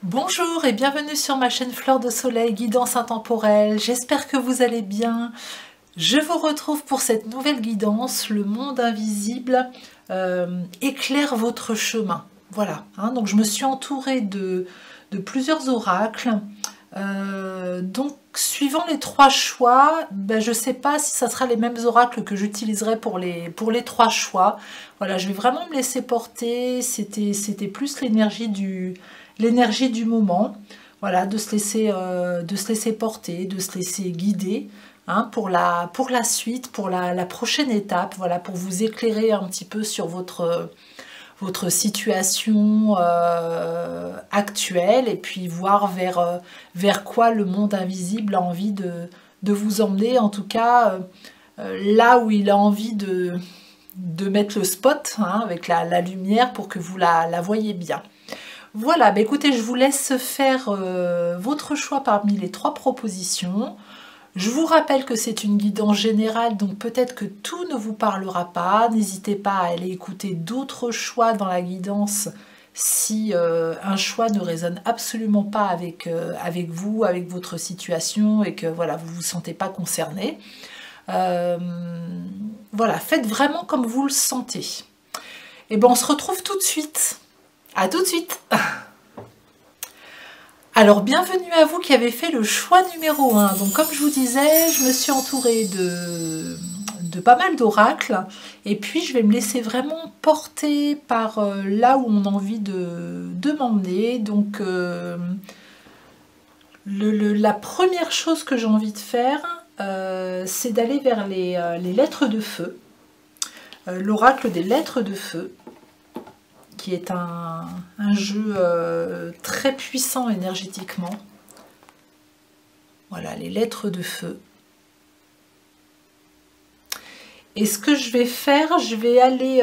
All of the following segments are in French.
Bonjour et bienvenue sur ma chaîne Fleur de Soleil, guidance intemporelle. J'espère que vous allez bien. Je vous retrouve pour cette nouvelle guidance. Le monde invisible éclaire votre chemin. Voilà, hein, donc je me suis entourée de plusieurs oracles. Donc suivant les trois choix, je ne sais pas si ça sera les mêmes oracles que j'utiliserai pour les trois choix. Voilà, je vais vraiment me laisser porter. C'était plus l'énergie du moment, voilà, de se laisser porter, de se laisser guider, hein, pour la suite, pour la prochaine étape, voilà, pour vous éclairer un petit peu sur votre situation actuelle et puis voir vers quoi le monde invisible a envie de vous emmener, en tout cas là où il a envie de mettre le spot, hein, avec la lumière pour que vous la voyez bien. Voilà, écoutez, je vous laisse faire votre choix parmi les trois propositions. Je vous rappelle que c'est une guidance générale, donc peut-être que tout ne vous parlera pas. N'hésitez pas à aller écouter d'autres choix dans la guidance si un choix ne résonne absolument pas avec vous, avec votre situation et que voilà, vous ne vous sentez pas concerné. Voilà, faites vraiment comme vous le sentez. Et on se retrouve tout de suite. À tout de suite. Alors, bienvenue à vous qui avez fait le choix numéro 1. Donc, comme je vous disais, je me suis entourée de pas mal d'oracles. Et puis, je vais me laisser vraiment porter par là où on a envie de m'emmener. Donc, la première chose que j'ai envie de faire, c'est d'aller vers les lettres de feu. L'oracle des lettres de feu, qui est un jeu très puissant énergétiquement. Voilà, les lettres de feu. Et ce que je vais faire, je vais aller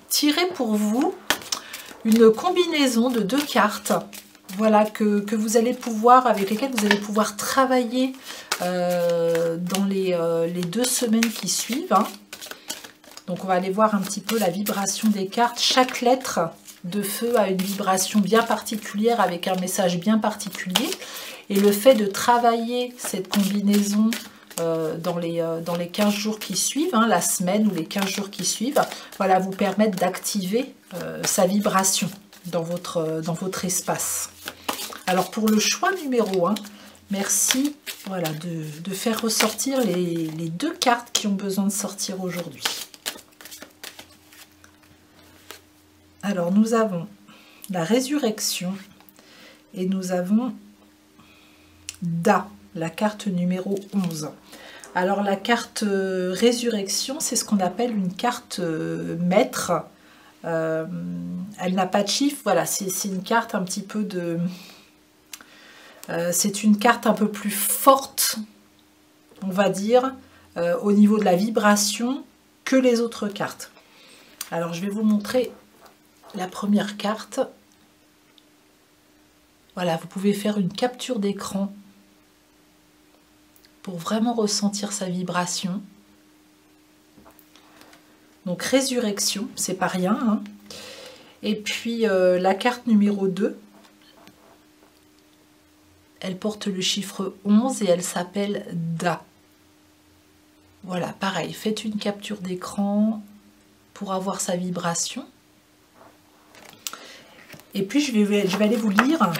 tirer pour vous une combinaison de 2 cartes, voilà, que vous allez pouvoir, avec lesquelles vous allez pouvoir travailler dans les 2 semaines qui suivent, hein. Donc on va aller voir un petit peu la vibration des cartes. Chaque lettre de feu a une vibration bien particulière avec un message bien particulier. Et le fait de travailler cette combinaison dans les 15 jours qui suivent, hein, la semaine ou les 15 jours qui suivent, voilà, vous permettre d'activer sa vibration dans votre espace. Alors pour le choix numéro 1, merci, voilà, de faire ressortir les 2 cartes qui ont besoin de sortir aujourd'hui. Alors, nous avons la résurrection et nous avons Da, la carte numéro 11. Alors, la carte résurrection, c'est ce qu'on appelle une carte maître. Elle n'a pas de chiffre. Voilà, c'est une carte un petit peu de... c'est une carte un peu plus forte, on va dire, au niveau de la vibration que les autres cartes. Alors, je vais vous montrer la première carte. Voilà, vous pouvez faire une capture d'écran pour vraiment ressentir sa vibration. Donc résurrection, c'est pas rien, hein. Et puis la carte numéro 2, elle porte le chiffre 11 et elle s'appelle Da. Voilà, pareil, faites une capture d'écran pour avoir sa vibration. Et puis je vais aller vous lire,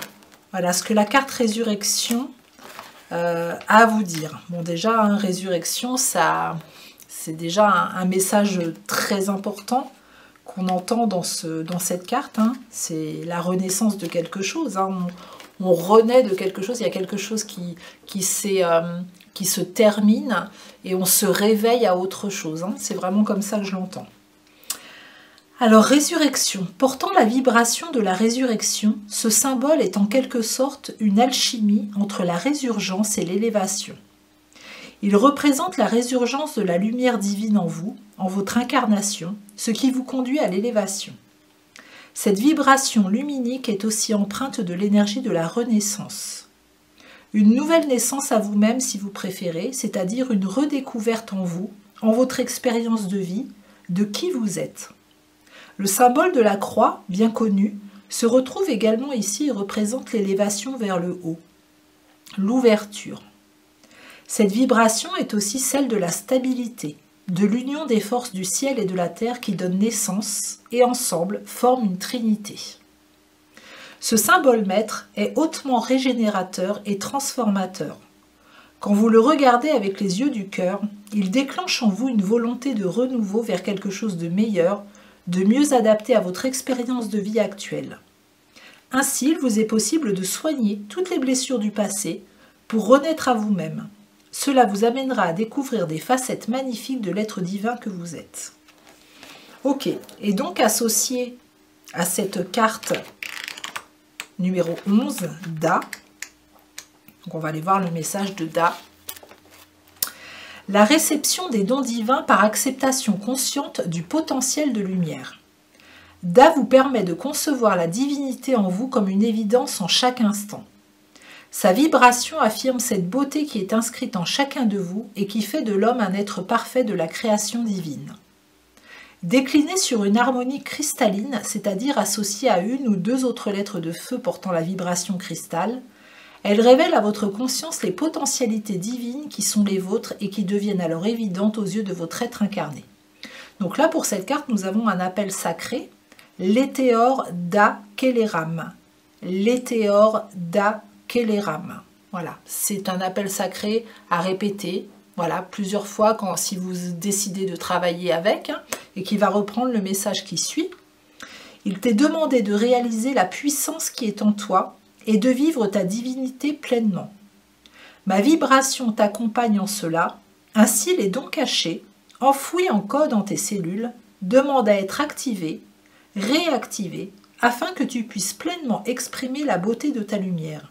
voilà, ce que la carte résurrection a à vous dire. Bon, déjà, hein, résurrection, c'est déjà un message très important qu'on entend dans cette carte, hein. C'est la renaissance de quelque chose, hein. On renaît de quelque chose, il y a quelque chose qui se termine et on se réveille à autre chose, hein. C'est vraiment comme ça que je l'entends. Alors, résurrection. Portant la vibration de la résurrection, ce symbole est en quelque sorte une alchimie entre la résurgence et l'élévation. Il représente la résurgence de la lumière divine en vous, en votre incarnation, ce qui vous conduit à l'élévation. Cette vibration luminique est aussi empreinte de l'énergie de la renaissance. Une nouvelle naissance à vous-même si vous préférez, c'est-à-dire une redécouverte en vous, en votre expérience de vie, de qui vous êtes. Le symbole de la croix, bien connu, se retrouve également ici et représente l'élévation vers le haut, l'ouverture. Cette vibration est aussi celle de la stabilité, de l'union des forces du ciel et de la terre qui donnent naissance et ensemble forment une trinité. Ce symbole maître est hautement régénérateur et transformateur. Quand vous le regardez avec les yeux du cœur, il déclenche en vous une volonté de renouveau vers quelque chose de meilleur, de mieux adapté à votre expérience de vie actuelle. Ainsi, il vous est possible de soigner toutes les blessures du passé pour renaître à vous-même. Cela vous amènera à découvrir des facettes magnifiques de l'être divin que vous êtes. Ok, et donc associé à cette carte numéro 11, Da, donc on va aller voir le message de Da. La réception des dons divins par acceptation consciente du potentiel de lumière. Da vous permet de concevoir la divinité en vous comme une évidence en chaque instant. Sa vibration affirme cette beauté qui est inscrite en chacun de vous et qui fait de l'homme un être parfait de la création divine. Déclinée sur une harmonie cristalline, c'est-à-dire associée à une ou deux autres lettres de feu portant la vibration cristal, elle révèle à votre conscience les potentialités divines qui sont les vôtres et qui deviennent alors évidentes aux yeux de votre être incarné. Donc là, pour cette carte, nous avons un appel sacré, l'Éthéor Da Keleram. L'Éthéor Da Keleram. Voilà, c'est un appel sacré à répéter, voilà, plusieurs fois si vous décidez de travailler avec, et qui va reprendre le message qui suit. Il t'est demandé de réaliser la puissance qui est en toi et de vivre ta divinité pleinement. Ma vibration t'accompagne en cela, ainsi les dons cachés, enfouis en code en tes cellules, demandent à être activés, réactivés, afin que tu puisses pleinement exprimer la beauté de ta lumière.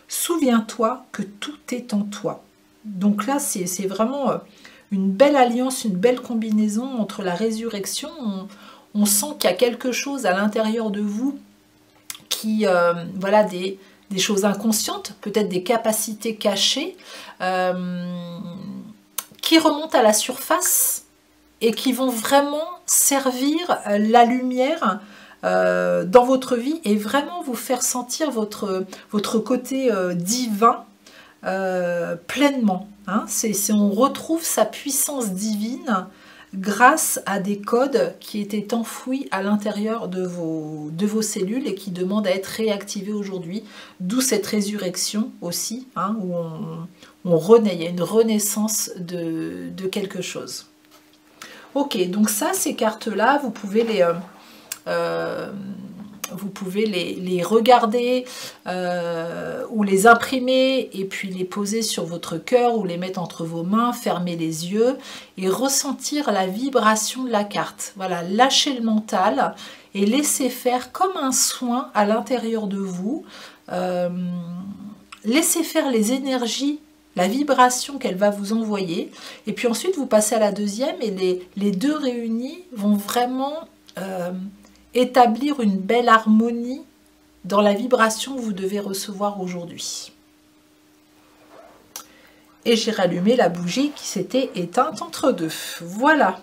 Souviens-toi que tout est en toi. Donc là, c'est vraiment une belle alliance, une belle combinaison entre la résurrection. On sent qu'il y a quelque chose à l'intérieur de vous qui, voilà, des choses inconscientes, peut-être des capacités cachées, qui remontent à la surface et qui vont vraiment servir la lumière dans votre vie et vraiment vous faire sentir votre côté divin pleinement. Hein. On retrouve sa puissance divine grâce à des codes qui étaient enfouis à l'intérieur de vos cellules et qui demandent à être réactivés aujourd'hui, d'où cette résurrection aussi, hein, où on renaît, il y a une renaissance de quelque chose. Ok, donc ça, ces cartes-là, vous pouvez les regarder ou les imprimer et puis les poser sur votre cœur ou les mettre entre vos mains, fermer les yeux et ressentir la vibration de la carte. Voilà, lâchez le mental et laissez faire comme un soin à l'intérieur de vous. Laissez faire les énergies, la vibration qu'elle va vous envoyer et puis ensuite vous passez à la deuxième et les deux réunis vont vraiment établir une belle harmonie dans la vibration que vous devez recevoir aujourd'hui. Et j'ai rallumé la bougie qui s'était éteinte entre deux. Voilà.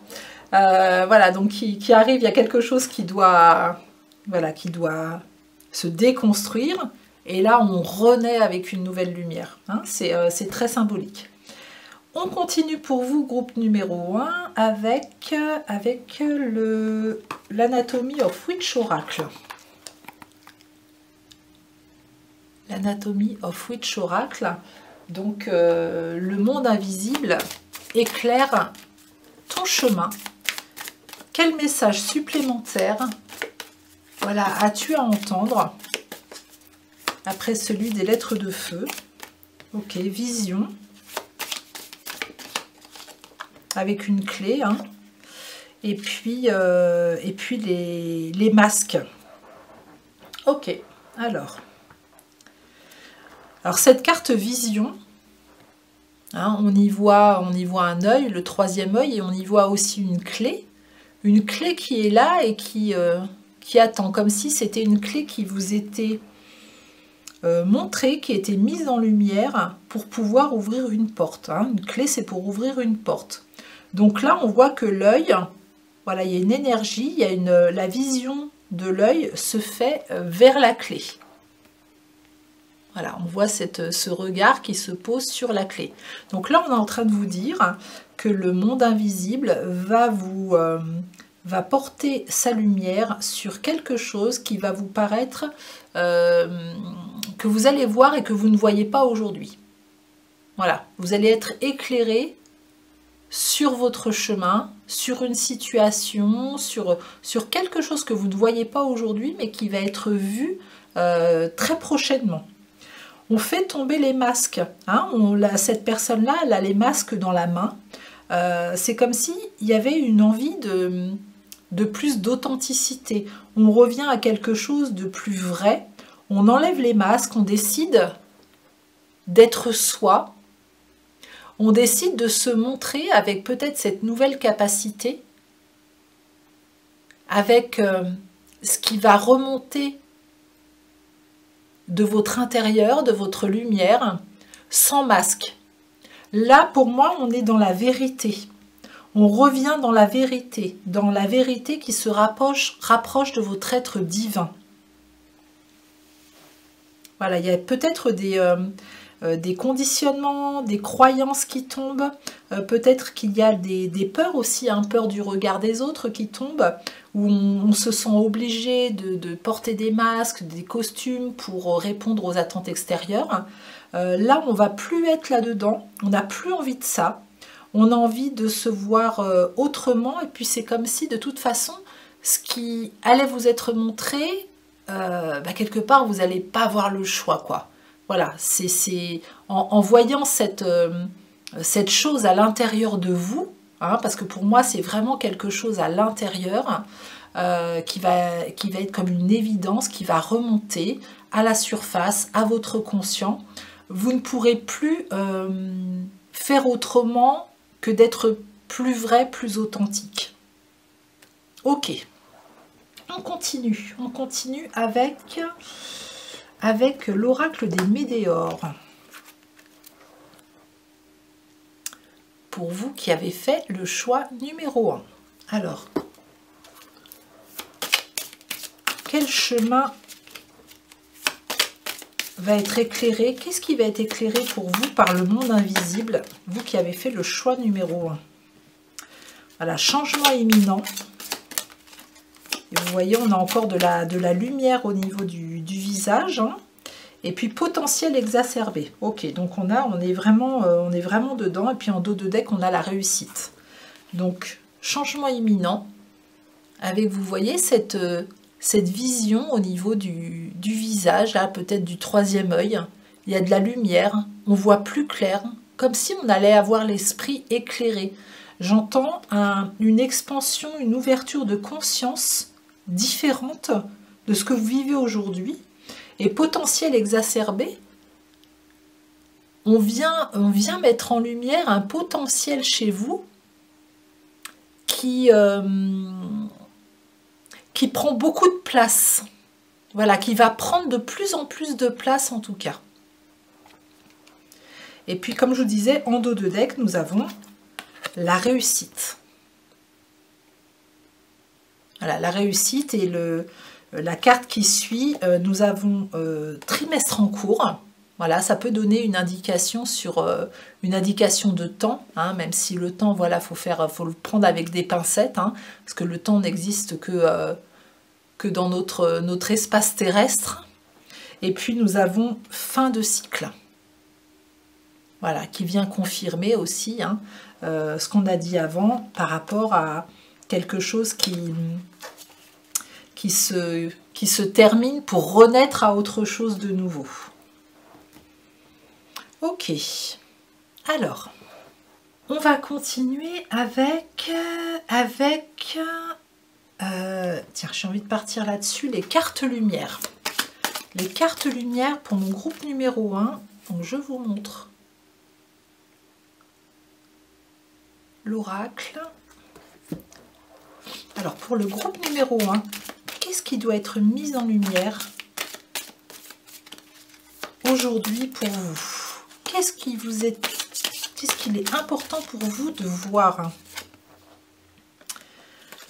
Voilà, donc qui arrive, il y a quelque chose qui doit se déconstruire. Et là, on renaît avec une nouvelle lumière. Hein, c'est très symbolique. On continue pour vous, groupe numéro 1, avec l'Anatomy of Witch Oracle. L'Anatomy of Witch Oracle. Donc, le monde invisible éclaire ton chemin. Quel message supplémentaire, voilà, as-tu à entendre après celui des lettres de feu? Ok, vision. Avec une clé, hein. Et puis les masques. Ok, alors cette carte vision, hein, on y voit un œil, le troisième œil, et on y voit aussi une clé qui est là et qui attend, comme si c'était une clé qui vous était montrée, qui était mise en lumière pour pouvoir ouvrir une porte. Hein. Une clé, c'est pour ouvrir une porte. Donc là, on voit que l'œil, voilà, il y a une énergie, il y a la vision de l'œil se fait vers la clé. Voilà, on voit ce regard qui se pose sur la clé. Donc là, on est en train de vous dire que le monde invisible va porter sa lumière sur quelque chose qui va vous paraître, que vous allez voir et que vous ne voyez pas aujourd'hui. Voilà, vous allez être éclairé sur votre chemin, sur une situation, sur quelque chose que vous ne voyez pas aujourd'hui, mais qui va être vu très prochainement. On fait tomber les masques. Hein, cette personne-là, elle a les masques dans la main. C'est comme s'il y avait une envie de plus d'authenticité. On revient à quelque chose de plus vrai. On enlève les masques, on décide d'être soi. On décide de se montrer avec peut-être cette nouvelle capacité, avec ce qui va remonter de votre intérieur, de votre lumière, sans masque. Là, pour moi, on est dans la vérité. On revient dans la vérité qui se rapproche de votre être divin. Voilà, il y a peut-être des conditionnements, des croyances qui tombent, peut-être qu'il y a des peurs aussi, peur du regard des autres qui tombent, où on se sent obligé de porter des masques, des costumes pour répondre aux attentes extérieures. Là, on ne va plus être là-dedans, on n'a plus envie de ça, on a envie de se voir autrement, et puis c'est comme si de toute façon, ce qui allait vous être montré, quelque part, vous n'allez pas avoir le choix, quoi. Voilà, c'est en voyant cette chose à l'intérieur de vous, parce que pour moi, c'est vraiment quelque chose à l'intérieur qui va être comme une évidence, qui va remonter à la surface, à votre conscient. Vous ne pourrez plus faire autrement que d'être plus vrai, plus authentique. Ok, on continue avec l'oracle des Médéors. Pour vous qui avez fait le choix numéro 1. Alors, quel chemin va être éclairé? Qu'est-ce qui va être éclairé pour vous par le monde invisible, vous qui avez fait le choix numéro 1? Voilà, changement imminent. Et vous voyez, on a encore de la lumière au niveau du visage. Et puis potentiel exacerbé. Ok, donc on est vraiment dedans. Et puis en dos de deck, on a la réussite. Donc, changement imminent. Avec, vous voyez, cette vision au niveau du visage, là, peut-être du troisième œil. Il y a de la lumière. On voit plus clair. Comme si on allait avoir l'esprit éclairé. J'entends une expansion, une ouverture de conscience différente de ce que vous vivez aujourd'hui. Et potentiel exacerbé, on vient mettre en lumière un potentiel chez vous qui prend beaucoup de place. Voilà, qui va prendre de plus en plus de place en tout cas. Et puis comme je vous disais, en dos de deck, nous avons la réussite. Voilà, la réussite et la carte qui suit, nous avons trimestre en cours. Voilà, ça peut donner une indication sur une indication de temps, même si le temps, voilà, faut le prendre avec des pincettes, parce que le temps n'existe que dans notre espace terrestre. Et puis nous avons fin de cycle. Voilà, qui vient confirmer aussi ce qu'on a dit avant par rapport à quelque chose qui se termine pour renaître à autre chose de nouveau. Ok, alors, on va continuer avec tiens, j'ai envie de partir là-dessus, les cartes lumière. Les cartes lumière pour mon groupe numéro 1, donc je vous montre l'oracle. Alors, pour le groupe numéro 1, qu'est-ce qui doit être mis en lumière aujourd'hui pour vous? Qu'est-ce qu'il est important pour vous de voir?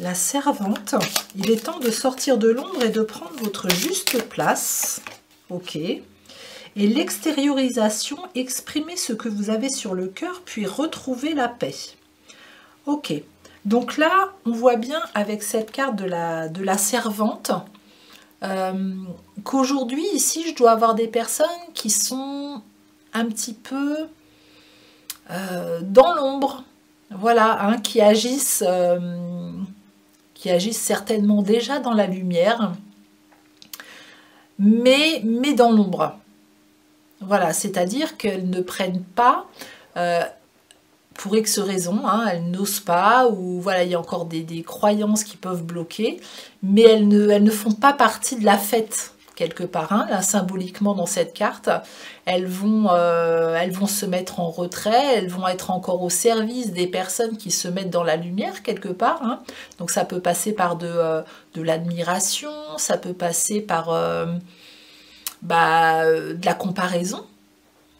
La servante, il est temps de sortir de l'ombre et de prendre votre juste place. Ok. Et l'extériorisation, exprimez ce que vous avez sur le cœur, puis retrouvez la paix. Ok. Donc là, on voit bien avec cette carte de la servante qu'aujourd'hui, ici, je dois avoir des personnes qui sont un petit peu dans l'ombre. Voilà, hein, qui agissent certainement déjà dans la lumière, mais dans l'ombre. Voilà, c'est-à-dire qu'elles ne prennent pas, pour X raisons, hein, elles n'osent pas, ou voilà, il y a encore des croyances qui peuvent bloquer, mais elles ne font pas partie de la fête, quelque part, hein, là, symboliquement dans cette carte. Elles vont se mettre en retrait, elles vont être encore au service des personnes qui se mettent dans la lumière, quelque part. Hein. Donc ça peut passer par de l'admiration, ça peut passer par de la comparaison,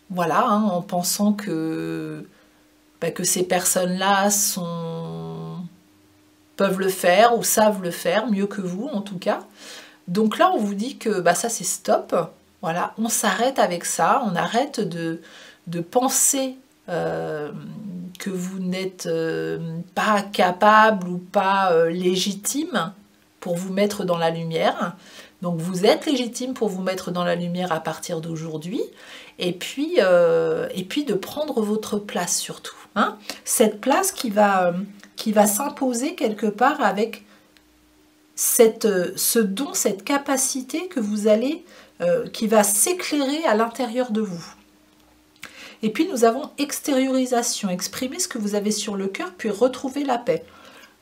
voilà, hein, en pensant que ces personnes-là peuvent le faire ou savent le faire mieux que vous, en tout cas. Donc là, on vous dit que ça, c'est stop. Voilà, on s'arrête avec ça. On arrête de penser que vous n'êtes pas capable ou pas légitime pour vous mettre dans la lumière. Donc vous êtes légitime pour vous mettre dans la lumière à partir d'aujourd'hui. Et puis de prendre votre place surtout. Hein. Cette place qui va s'imposer quelque part avec ce don, cette capacité que vous allez, qui va s'éclairer à l'intérieur de vous. Et puis nous avons extériorisation, exprimer ce que vous avez sur le cœur, puis retrouver la paix.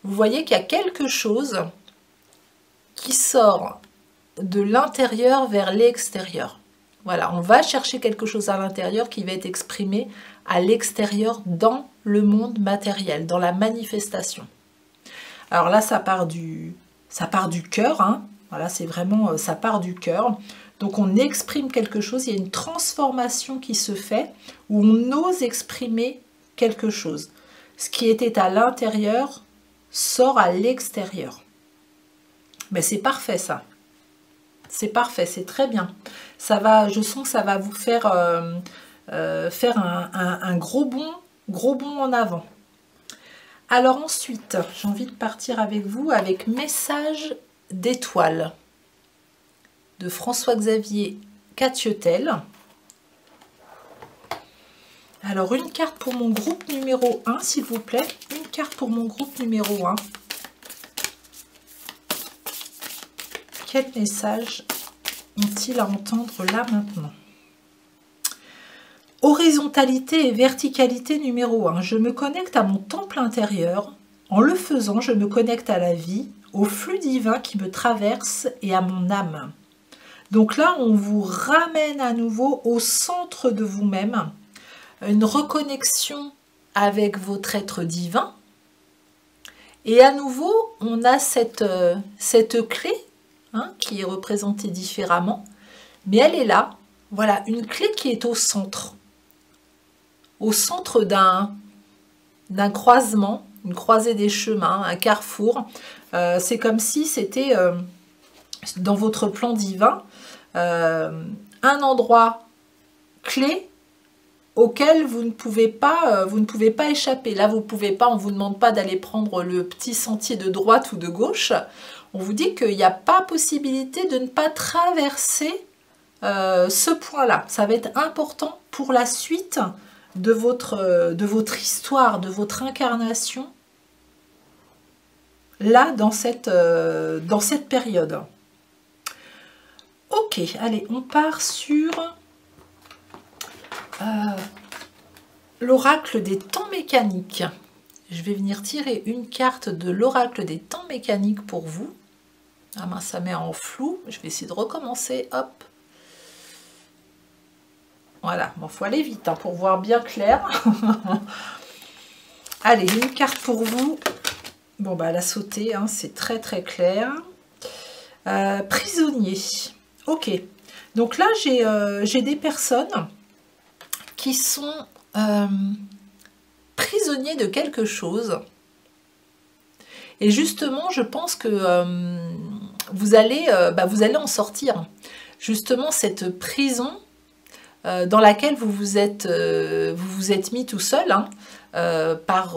Vous voyez qu'il y a quelque chose qui sort de l'intérieur vers l'extérieur. Voilà, on va chercher quelque chose à l'intérieur qui va être exprimé à l'extérieur dans le monde matériel, dans la manifestation. Alors là, ça part du cœur, hein. Voilà, c'est vraiment, ça part du cœur. Donc on exprime quelque chose, il y a une transformation qui se fait, où on ose exprimer quelque chose. Ce qui était à l'intérieur sort à l'extérieur. Mais c'est parfait ça. C'est parfait, c'est très bien. Ça va, je sens que ça va vous faire, faire un gros bond en avant. Alors ensuite, j'ai envie de partir avec vous avec Message d'étoiles de François-Xavier Catietel. Alors une carte pour mon groupe numéro 1, s'il vous plaît. Une carte pour mon groupe numéro 1. Quel message ont-ils à entendre là maintenant? Horizontalité et verticalité numéro 1. Je me connecte à mon temple intérieur. En le faisant, je me connecte à la vie, au flux divin qui me traverse et à mon âme. Donc là, on vous ramène à nouveau au centre de vous-même. Une reconnexion avec votre être divin. Et à nouveau, on a cette clé, hein, qui est représentée différemment. Mais elle est là. Voilà, une clé qui est au centre. Au centre d'un croisement, une croisée des chemins, un carrefour. C'est comme si c'était dans votre plan divin un endroit clé auquel vous ne pouvez pas échapper. Là, vous ne pouvez pas, on ne vous demande pas d'aller prendre le petit sentier de droite ou de gauche. On vous dit qu'il n'y a pas possibilité de ne pas traverser ce point-là. Ça va être important pour la suite de votre histoire, de votre incarnation, là, dans cette période. Ok, allez, on part sur l'oracle des temps mécaniques. Je vais venir tirer une carte de l'oracle des temps mécaniques pour vous. Ah mince, ça met en flou. Je vais essayer de recommencer. Hop. Voilà, bon, faut aller vite hein, pour voir bien clair. Allez, une carte pour vous. Bon, bah, elle a sauté, hein, c'est très très clair. Prisonnier. Ok. Donc là, j'ai des personnes qui sont prisonniers de quelque chose. Et justement, je pense que vous allez en sortir. Justement, cette prison dans laquelle vous vous êtes mis tout seul, hein, par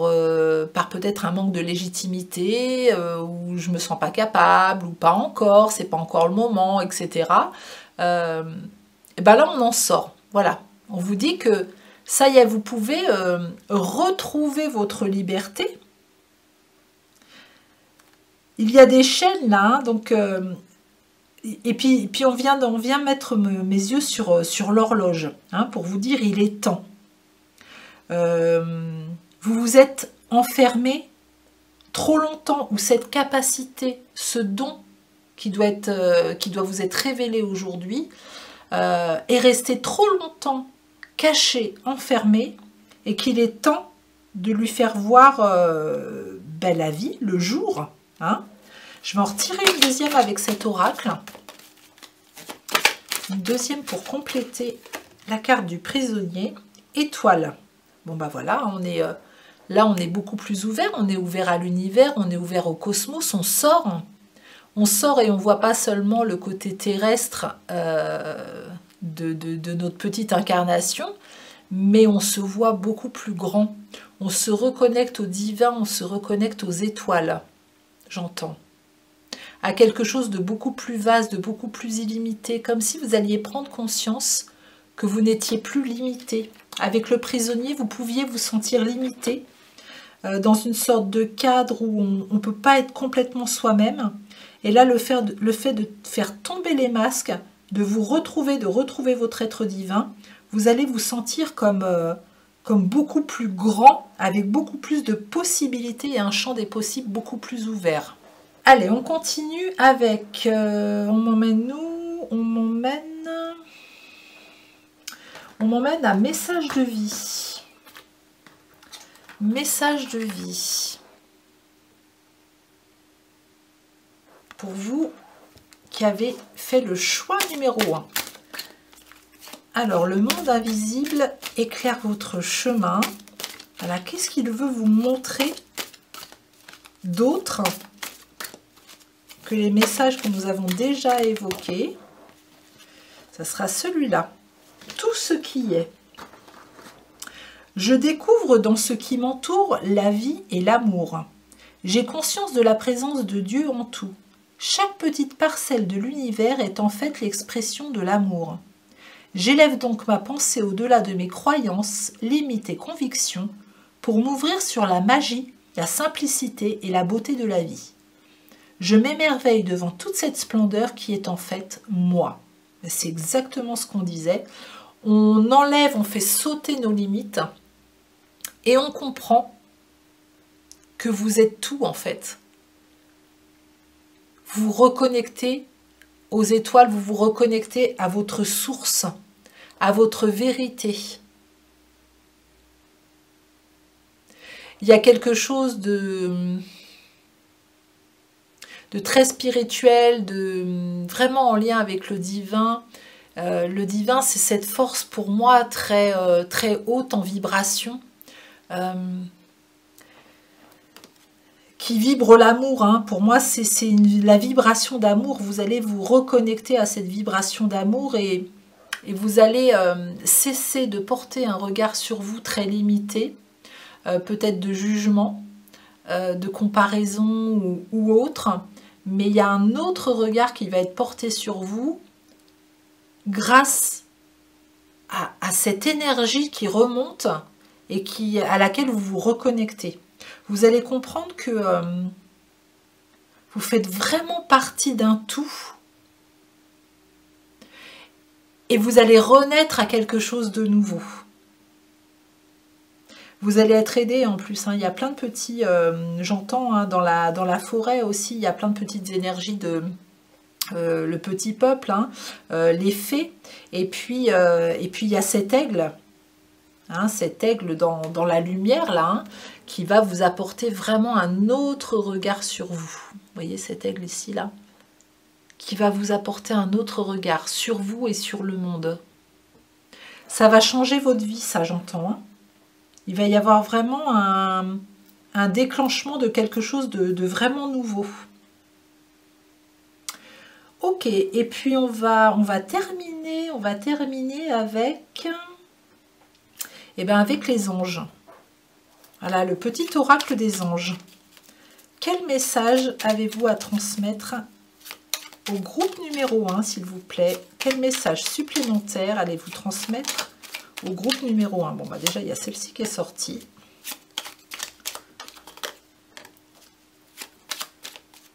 peut-être un manque de légitimité, ou je me sens pas capable, ou pas encore, c'est pas encore le moment, etc. Et ben là, on en sort. Voilà. On vous dit que ça y est, vous pouvez retrouver votre liberté. Il y a des chaînes là, hein, donc et puis on vient mettre mes yeux sur l'horloge, hein, pour vous dire il est temps. Vous vous êtes enfermé trop longtemps, ou cette capacité, ce don qui doit vous être révélé aujourd'hui, est resté trop longtemps caché, enfermé, et qu'il est temps de lui faire voir la vie, le jour. Hein. Je vais en retirer une deuxième avec cet oracle. Une deuxième pour compléter la carte du prisonnier. Étoile. Bon bah voilà, là on est beaucoup plus ouvert, on est ouvert à l'univers, on est ouvert au cosmos, on sort et on voit pas seulement le côté terrestre de notre petite incarnation, mais on se voit beaucoup plus grand. On se reconnecte au divin, on se reconnecte aux étoiles, j'entends. À quelque chose de beaucoup plus vaste, de beaucoup plus illimité, comme si vous alliez prendre conscience que vous n'étiez plus limité. Avec le prisonnier, vous pouviez vous sentir limité, dans une sorte de cadre où on ne peut pas être complètement soi-même. Et là, le fait de faire tomber les masques, de vous retrouver, de retrouver votre être divin, vous allez vous sentir comme beaucoup plus grand, avec beaucoup plus de possibilités et un champ des possibles beaucoup plus ouvert. Allez, on continue avec... on m'emmène où? On m'emmène à message de vie. Message de vie. Pour vous qui avez fait le choix numéro 1. Alors, le monde invisible éclaire votre chemin. Alors, qu'est-ce qu'il veut vous montrer d'autre que les messages que nous avons déjà évoqués? Ça sera celui-là. Tout ce qui est. Je découvre dans ce qui m'entoure la vie et l'amour. J'ai conscience de la présence de Dieu en tout. Chaque petite parcelle de l'univers est en fait l'expression de l'amour. J'élève donc ma pensée au-delà de mes croyances, limites et convictions pour m'ouvrir sur la magie, la simplicité et la beauté de la vie. Je m'émerveille devant toute cette splendeur qui est en fait moi. C'est exactement ce qu'on disait. On enlève, on fait sauter nos limites et on comprend que vous êtes tout en fait. Vous vous reconnectez aux étoiles, vous vous reconnectez à votre source, à votre vérité. Il y a quelque chose de très spirituel, vraiment en lien avec le divin. Le divin, c'est cette force pour moi très haute en vibration, qui vibre l'amour. Hein. Pour moi, c'est la vibration d'amour. Vous allez vous reconnecter à cette vibration d'amour et vous allez cesser de porter un regard sur vous très limité, peut-être de jugement, de comparaison ou autre. Mais il y a un autre regard qui va être porté sur vous grâce à cette énergie qui remonte et à laquelle vous vous reconnectez. Vous allez comprendre que vous faites vraiment partie d'un tout et vous allez renaître à quelque chose de nouveau. Vous allez être aidé en plus, hein. Il y a plein de petits, j'entends, hein, dans la forêt aussi, il y a plein de petites énergies de le petit peuple, hein, les fées, et puis il y a cet aigle, hein, dans la lumière là, hein, qui va vous apporter vraiment un autre regard sur vous. Vous voyez cet aigle ici là, qui va vous apporter un autre regard sur vous et sur le monde. Ça va changer votre vie, ça j'entends. Hein. Il va y avoir vraiment un déclenchement de quelque chose de vraiment nouveau. Ok, et puis on va terminer avec, avec les anges. Voilà, le petit oracle des anges. Quel message avez-vous à transmettre au groupe numéro 1, s'il vous plaît? Quel message supplémentaire allez-vous transmettre au groupe numéro 1? Bon, bah déjà, il y a celle-ci qui est sortie.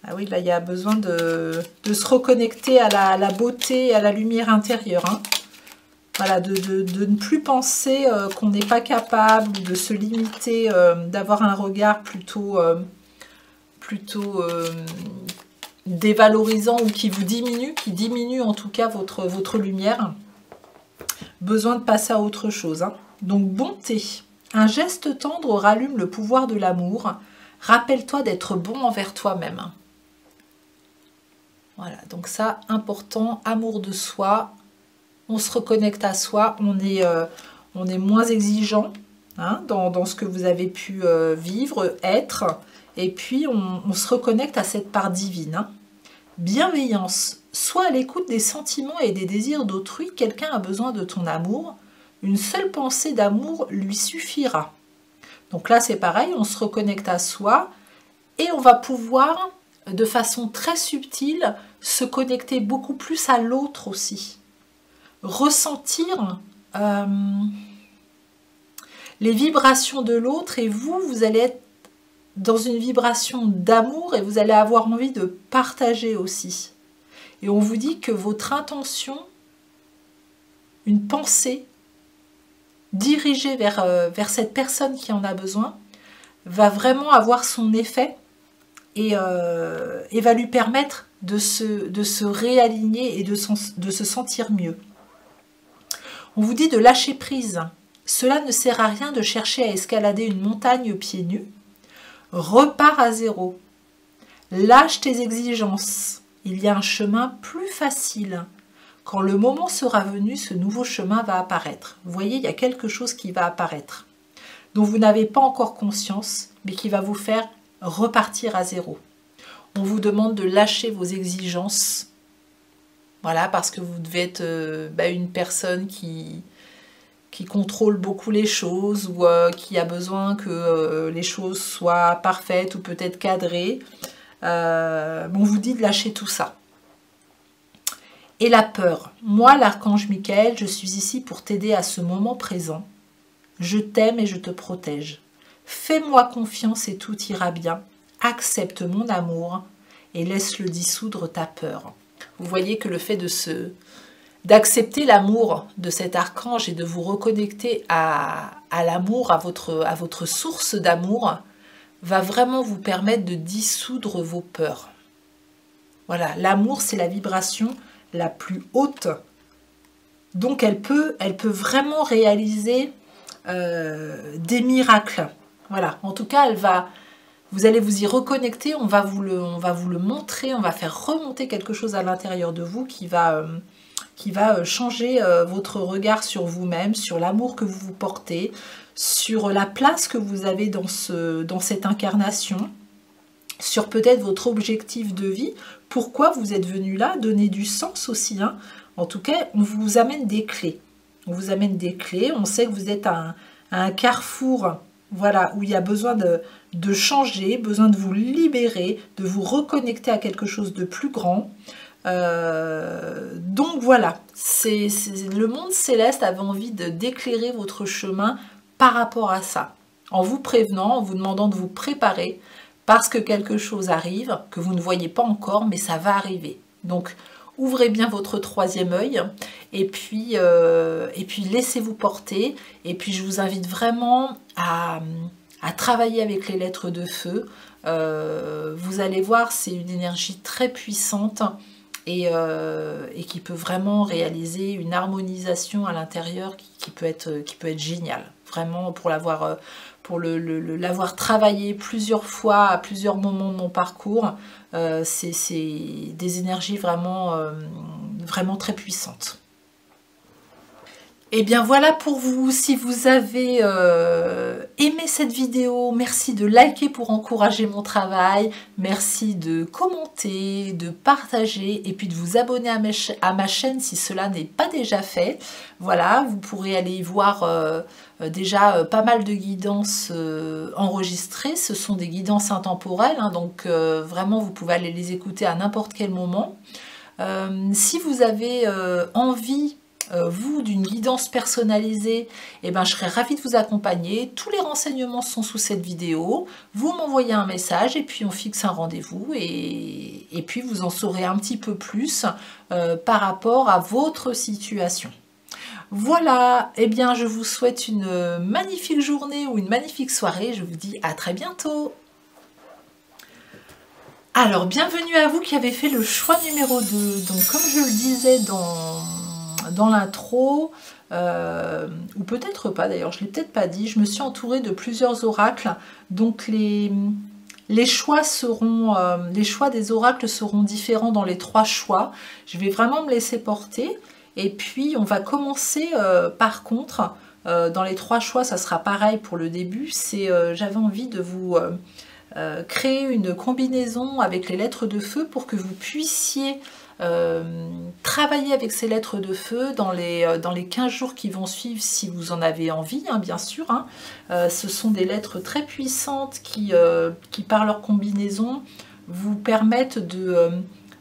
Ah oui, là, il y a besoin de se reconnecter à la beauté et à la lumière intérieure. Hein. Voilà, de ne plus penser qu'on n'est pas capable, de se limiter, d'avoir un regard plutôt dévalorisant ou qui vous diminue, qui diminue en tout cas votre lumière. Besoin de passer à autre chose. Hein. Donc, bonté. Un geste tendre rallume le pouvoir de l'amour. Rappelle-toi d'être bon envers toi-même. Voilà, donc ça, important, amour de soi. On se reconnecte à soi, on est moins exigeant hein, dans ce que vous avez pu vivre, être. Et puis, on se reconnecte à cette part divine. Hein. Bienveillance. Sois à l'écoute des sentiments et des désirs d'autrui. Quelqu'un a besoin de ton amour. Une seule pensée d'amour lui suffira. Donc là, c'est pareil, on se reconnecte à soi et on va pouvoir, de façon très subtile, se connecter beaucoup plus à l'autre aussi. Ressentir les vibrations de l'autre et vous allez être dans une vibration d'amour et vous allez avoir envie de partager aussi. Et on vous dit que votre intention, une pensée dirigée vers cette personne qui en a besoin, va vraiment avoir son effet et va lui permettre de se réaligner et de se sentir mieux. On vous dit de lâcher prise. Cela ne sert à rien de chercher à escalader une montagne pieds nus. Repars à zéro. Lâche tes exigences. Il y a un chemin plus facile. Quand le moment sera venu, ce nouveau chemin va apparaître. Vous voyez, il y a quelque chose qui va apparaître, dont vous n'avez pas encore conscience, mais qui va vous faire repartir à zéro. On vous demande de lâcher vos exigences. Voilà, parce que vous devez être une personne qui contrôle beaucoup les choses ou qui a besoin que les choses soient parfaites ou peut-être cadrées. On vous dit de lâcher tout ça. Et la peur. Moi, l'archange Michael, je suis ici pour t'aider à ce moment présent. Je t'aime et je te protège. Fais-moi confiance et tout ira bien. Accepte mon amour et laisse-le dissoudre ta peur. Vous voyez que le fait d'accepter l'amour de cet archange et de vous reconnecter à l'amour, à votre source d'amour, va vraiment vous permettre de dissoudre vos peurs. Voilà, l'amour, c'est la vibration la plus haute. Donc, elle peut vraiment réaliser des miracles. Voilà, en tout cas, vous allez vous y reconnecter, on va vous le montrer, on va faire remonter quelque chose à l'intérieur de vous qui va changer votre regard sur vous-même, sur l'amour que vous vous portez, sur la place que vous avez dans cette incarnation, sur peut-être votre objectif de vie, pourquoi vous êtes venu là, donner du sens aussi. Hein. En tout cas, on vous amène des clés. On vous amène des clés, on sait que vous êtes à un carrefour, voilà, où il y a besoin de changer, besoin de vous libérer, de vous reconnecter à quelque chose de plus grand. Donc voilà, le monde céleste avait envie d'éclairer votre chemin par rapport à ça, en vous prévenant, en vous demandant de vous préparer, parce que quelque chose arrive, que vous ne voyez pas encore, mais ça va arriver. Donc, ouvrez bien votre troisième œil, et puis laissez-vous porter, et puis je vous invite vraiment à travailler avec les lettres de feu. Vous allez voir, c'est une énergie très puissante, et qui peut vraiment réaliser une harmonisation à l'intérieur qui peut être géniale. Vraiment, pour l'avoir travaillé plusieurs fois, à plusieurs moments de mon parcours, c'est des énergies vraiment très puissantes. Et bien voilà pour vous, si vous avez aimé cette vidéo, merci de liker pour encourager mon travail, merci de commenter, de partager et puis de vous abonner à ma chaîne si cela n'est pas déjà fait. Voilà, vous pourrez aller y voir déjà pas mal de guidances enregistrées, ce sont des guidances intemporelles, hein, donc vraiment vous pouvez aller les écouter à n'importe quel moment. Si vous avez envie vous, d'une guidance personnalisée, eh ben, je serais ravie de vous accompagner. Tous les renseignements sont sous cette vidéo. Vous m'envoyez un message et puis on fixe un rendez-vous et puis vous en saurez un petit peu plus par rapport à votre situation. Voilà, eh bien, je vous souhaite une magnifique journée ou une magnifique soirée. Je vous dis à très bientôt. Alors, bienvenue à vous qui avez fait le choix numéro 2. Donc, comme je le disais dans l'intro, ou peut-être pas d'ailleurs, je ne l'ai peut-être pas dit, je me suis entourée de plusieurs oracles, donc les choix des oracles seront différents dans les 3 choix. Je vais vraiment me laisser porter, et puis on va commencer par contre, dans les 3 choix, ça sera pareil pour le début, j'avais envie de vous créer une combinaison avec les lettres de feu pour que vous puissiez travailler avec ces lettres de feu dans les 15 jours qui vont suivre si vous en avez envie, hein, bien sûr. Hein. Ce sont des lettres très puissantes qui par leur combinaison, vous permettent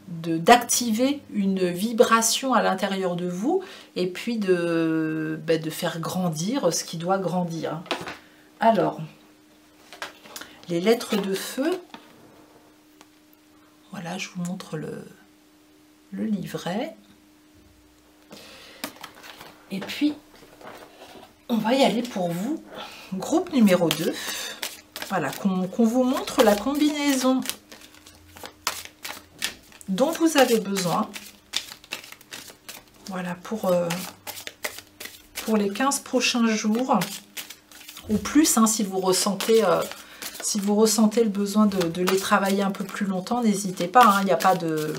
d'activer une vibration à l'intérieur de vous et puis de faire grandir ce qui doit grandir. Alors, les lettres de feu, voilà, je vous montre le livret. Et puis, on va y aller pour vous. Groupe numéro 2. Voilà, qu'on vous montre la combinaison dont vous avez besoin. Voilà, pour les 15 prochains jours. Ou plus, hein, si vous ressentez le besoin de les travailler un peu plus longtemps, n'hésitez pas, hein, il n'y a pas de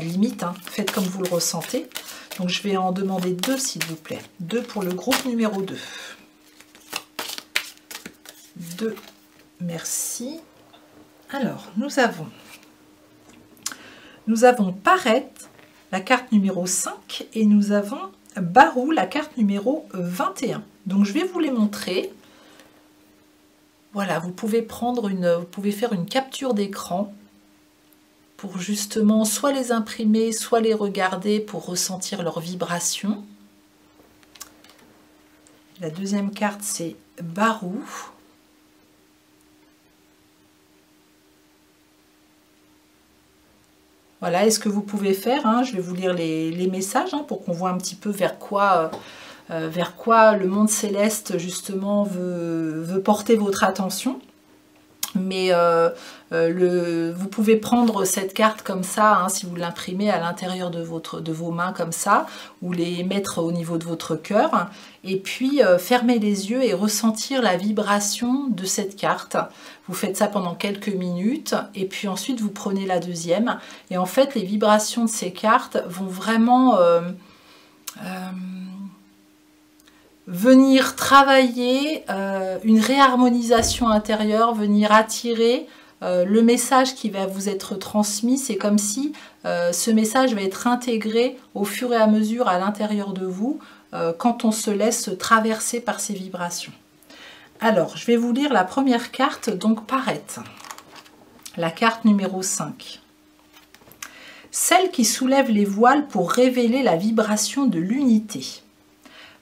limite, hein, faites comme vous le ressentez. Donc je vais en demander 2 s'il vous plaît. 2 pour le groupe numéro 2. 2, merci. Alors, nous avons Pareth, la carte numéro 5, et nous avons Barou, la carte numéro 21. Donc je vais vous les montrer. Voilà, vous pouvez faire une capture d'écran pour justement soit les imprimer, soit les regarder pour ressentir leur vibration. La deuxième carte, c'est Barou. Voilà, et ce que vous pouvez faire, hein, je vais vous lire les messages hein, pour qu'on voit un petit peu vers quoi le monde céleste justement veut porter votre attention. Mais vous pouvez prendre cette carte comme ça, hein, si vous l'imprimez à l'intérieur de vos mains comme ça, ou les mettre au niveau de votre cœur, et puis fermer les yeux et ressentir la vibration de cette carte. Vous faites ça pendant quelques minutes, et puis ensuite vous prenez la deuxième, et en fait les vibrations de ces cartes vont vraiment venir travailler une réharmonisation intérieure, venir attirer le message qui va vous être transmis. C'est comme si ce message va être intégré au fur et à mesure à l'intérieur de vous quand on se laisse traverser par ces vibrations. Alors, je vais vous lire la première carte, donc Pareth, la carte numéro 5. Celle qui soulève les voiles pour révéler la vibration de l'unité.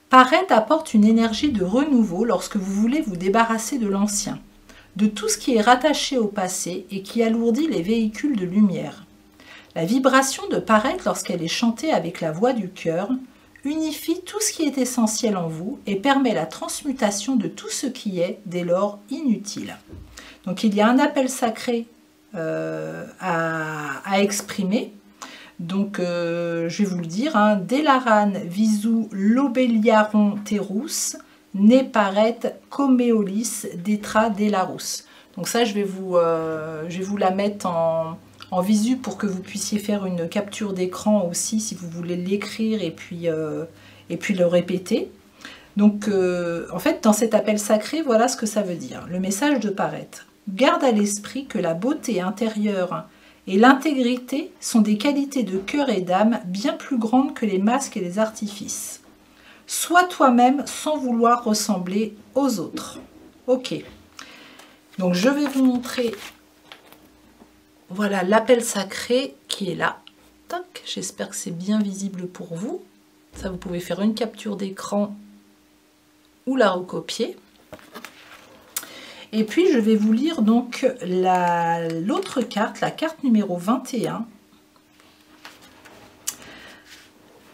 Pareth apporte une énergie de renouveau lorsque vous voulez vous débarrasser de l'ancien, de tout ce qui est rattaché au passé et qui alourdit les véhicules de lumière. La vibration de Pareth, lorsqu'elle est chantée avec la voix du cœur, unifie tout ce qui est essentiel en vous et permet la transmutation de tout ce qui est, dès lors, inutile. Donc il y a un appel sacré à exprimer. Donc, je vais vous le dire, hein, Delaran visou lobeliaron terus, ne Pareth coméolis detra delarus. Donc ça, je vais vous la mettre en en visu pour que vous puissiez faire une capture d'écran aussi si vous voulez l'écrire et puis le répéter. Donc en fait dans cet appel sacré, voilà ce que ça veut dire. Le message de paraître. Garde à l'esprit que la beauté intérieure et l'intégrité sont des qualités de cœur et d'âme bien plus grandes que les masques et les artifices. Sois toi-même sans vouloir ressembler aux autres. Ok. Donc je vais vous montrer, voilà l'appel sacré qui est là. J'espère que c'est bien visible pour vous. Ça, vous pouvez faire une capture d'écran ou la recopier. Et puis je vais vous lire donc l'autre carte, la carte numéro 21.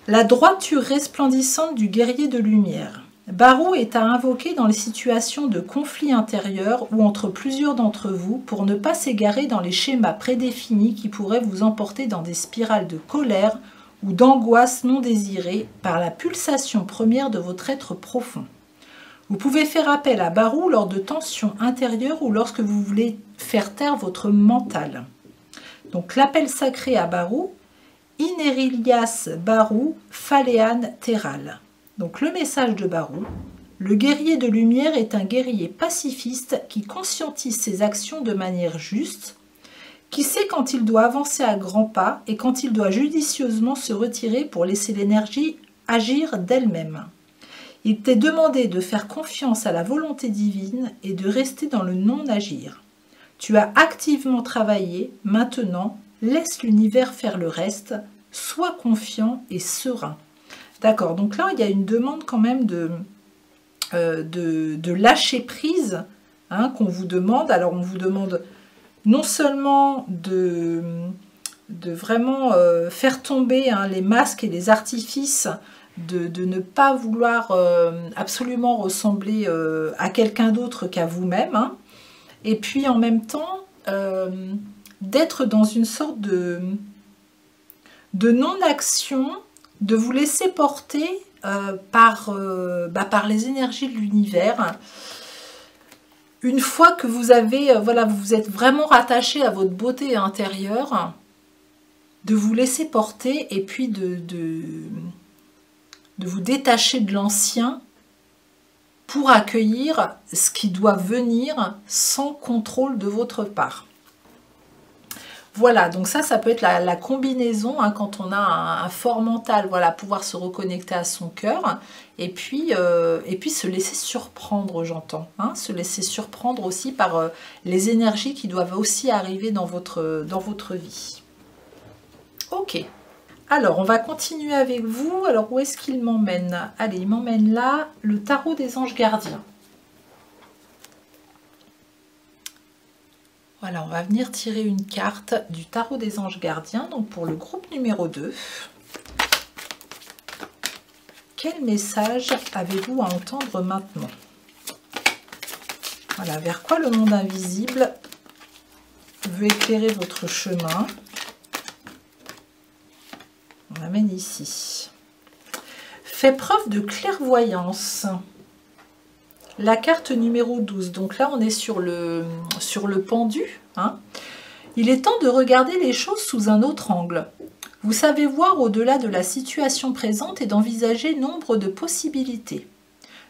La droiture resplendissante du guerrier de lumière. Barou est à invoquer dans les situations de conflit intérieur ou entre plusieurs d'entre vous pour ne pas s'égarer dans les schémas prédéfinis qui pourraient vous emporter dans des spirales de colère ou d'angoisse non désirée par la pulsation première de votre être profond. Vous pouvez faire appel à Barou lors de tensions intérieures ou lorsque vous voulez faire taire votre mental. Donc l'appel sacré à Barou, Inerilias Barou Phaléan Teral. Donc le message de Barou, le guerrier de lumière est un guerrier pacifiste qui conscientise ses actions de manière juste, qui sait quand il doit avancer à grands pas et quand il doit judicieusement se retirer pour laisser l'énergie agir d'elle-même. Il t'est demandé de faire confiance à la volonté divine et de rester dans le non-agir. Tu as activement travaillé, maintenant, laisse l'univers faire le reste, sois confiant et serein. D'accord, donc là, il y a une demande quand même de lâcher prise hein, qu'on vous demande. Alors, on vous demande non seulement de vraiment faire tomber hein, les masques et les artifices, de ne pas vouloir absolument ressembler à quelqu'un d'autre qu'à vous-même, hein, et puis en même temps d'être dans une sorte de non-action, de vous laisser porter par les énergies de l'univers. Une fois que vous avez, voilà, vous êtes vraiment rattaché à votre beauté intérieure, de vous laisser porter et puis de vous détacher de l'ancien pour accueillir ce qui doit venir sans contrôle de votre part. Voilà, donc ça peut être la combinaison hein, quand on a un fort mental, voilà, pouvoir se reconnecter à son cœur et puis se laisser surprendre, j'entends, hein, se laisser surprendre aussi par les énergies qui doivent aussi arriver dans votre vie. Ok. Alors, on va continuer avec vous. Alors, où est-ce qu'il m'emmène? Allez, il m'emmène là, le tarot des anges gardiens. Voilà, on va venir tirer une carte du tarot des anges gardiens, donc pour le groupe numéro 2. Quel message avez-vous à entendre maintenant? Voilà, vers quoi le monde invisible veut éclairer votre chemin? On l'amène ici. Fais preuve de clairvoyance. La carte numéro 12. Donc là, on est sur le pendu. Hein. Il est temps de regarder les choses sous un autre angle. Vous savez voir au-delà de la situation présente et d'envisager nombre de possibilités.